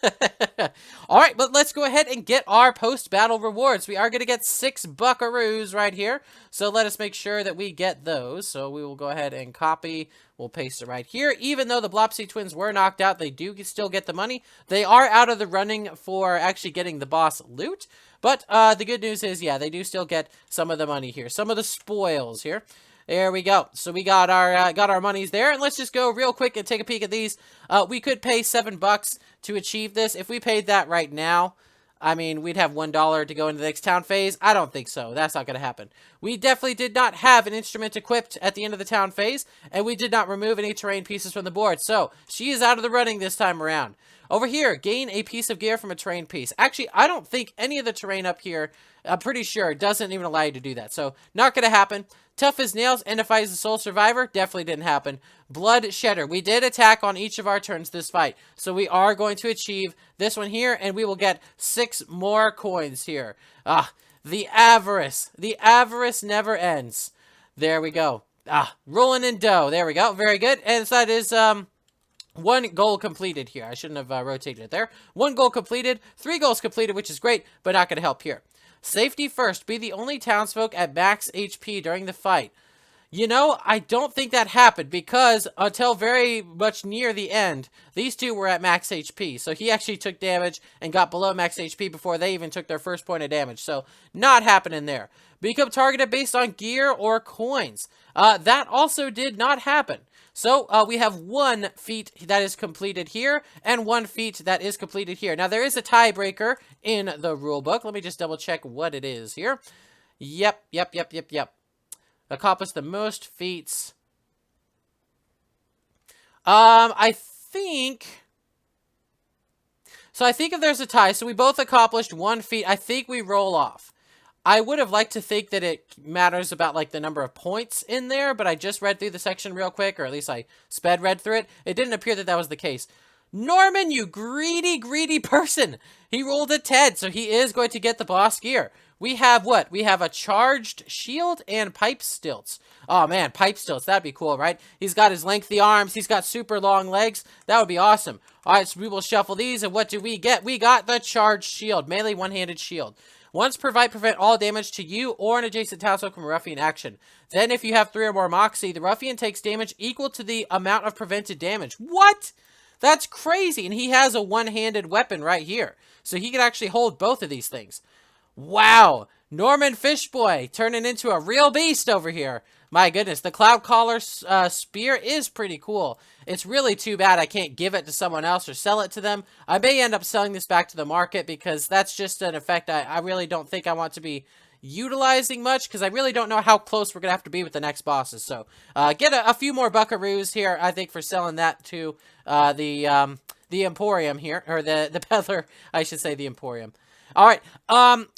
Alright, but let's go ahead and get our post-battle rewards. We are going to get 6 buckaroos right here. So let us make sure that we get those. So we will go ahead and copy. We'll paste it right here. Even though the Blopsy twins were knocked out, they do still get the money. They are out of the running for actually getting the boss loot. But the good news is, yeah, they do still get some of the money here. Some of the spoils here. There we go. So we got our monies there, and let's just go real quick and take a peek at these. We could pay $7 to achieve this. If we paid that right now, I mean, we'd have $1 to go into the next town phase. I don't think so. That's not going to happen. We definitely did not have an instrument equipped at the end of the town phase, and we did not remove any terrain pieces from the board. So, she is out of the running this time around. Over here, gain a piece of gear from a terrain piece. Actually, I don't think any of the terrain up here, I'm pretty sure, doesn't even allow you to do that. So, not going to happen. Tough as nails, end of fight as a sole survivor, definitely didn't happen. Blood shedder. We did attack on each of our turns this fight. So we are going to achieve this one here, and we will get 6 more coins here. The avarice. The avarice never ends. There we go. Rolling in dough. There we go. Very good. And so that is, 1 goal completed here. I shouldn't have rotated it there. 1 goal completed. 3 goals completed, which is great, but not going to help here. Safety first. Be the only townsfolk at max HP during the fight. You know, I don't think that happened because until very much near the end, these two were at max HP. So he actually took damage and got below max HP before they even took their first point of damage. So not happening there. Become targeted based on gear or coins. That also did not happen. So, we have 1 feat that is completed here, and 1 feat that is completed here. Now, there is a tiebreaker in the rulebook. Let me just double check what it is here. Yep. Accomplish the most feats. I think if there's a tie, so we both accomplished 1 feat, I think we roll off. I would have liked to think that it matters about, like, the number of points in there, but I just read through the section real quick, or at least I read through it. It didn't appear that that was the case. Norman, you greedy person! He rolled a 10, so he is going to get the boss gear. We have what? We have a charged shield and pipe stilts. Oh, man, pipe stilts. That'd be cool, right? He's got his lengthy arms. He's got super long legs. That would be awesome. All right, so we will shuffle these, and what do we get? We got the charged shield. Melee one-handed shield. Once prevent all damage to you or an adjacent townsfolk from a Ruffian action. Then if you have 3 or more Moxie, the Ruffian takes damage equal to the amount of prevented damage. What? That's crazy. And he has a one-handed weapon right here. So he can actually hold both of these things. Wow. Norman Fishboy turning into a real beast over here. My goodness, the Cloud Caller spear is pretty cool. It's really too bad I can't give it to someone else or sell it to them. I may end up selling this back to the market because that's just an effect I really don't think I want to be utilizing much because I really don't know how close we're going to have to be with the next bosses. So get a few more buckaroos here, I think, for selling that to the Emporium here, or the peddler, I should say, the Emporium. All right,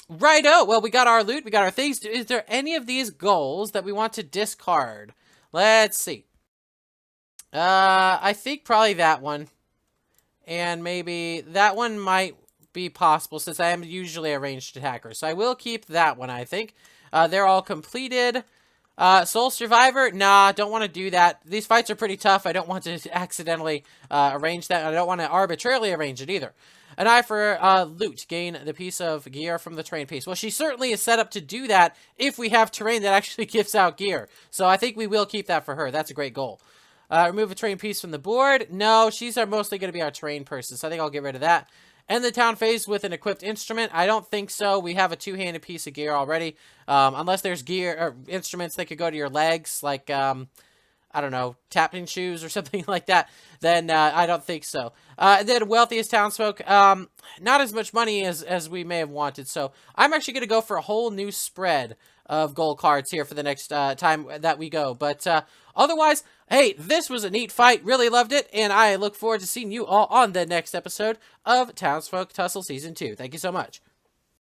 righto. Well, we got our loot, we got our things. Is there any of these goals that we want to discard? Let's see. I think probably that one. And maybe that one might be possible since I am usually a ranged attacker. So I will keep that one, I think. They're all completed. Soul Survivor? Nah, don't want to do that. These fights are pretty tough. I don't want to accidentally arrange that. I don't want to arbitrarily arrange it either. An eye for loot. Gain the piece of gear from the terrain piece. Well, she certainly is set up to do that if we have terrain that actually gives out gear. So I think we will keep that for her. That's a great goal. Remove a terrain piece from the board. No, she's mostly going to be our terrain person. So I think I'll get rid of that. End the town phase with an equipped instrument. I don't think so. We have a 2-handed piece of gear already. Unless there's gear or instruments that could go to your legs, like, I don't know, tapping shoes or something like that, then I don't think so. Then wealthiest townsfolk, not as much money as we may have wanted. So I'm actually going to go for a whole new spread of gold cards here for the next time that we go. But otherwise, hey, this was a neat fight. Really loved it. And I look forward to seeing you all on the next episode of Townsfolk Tussle Season 2. Thank you so much.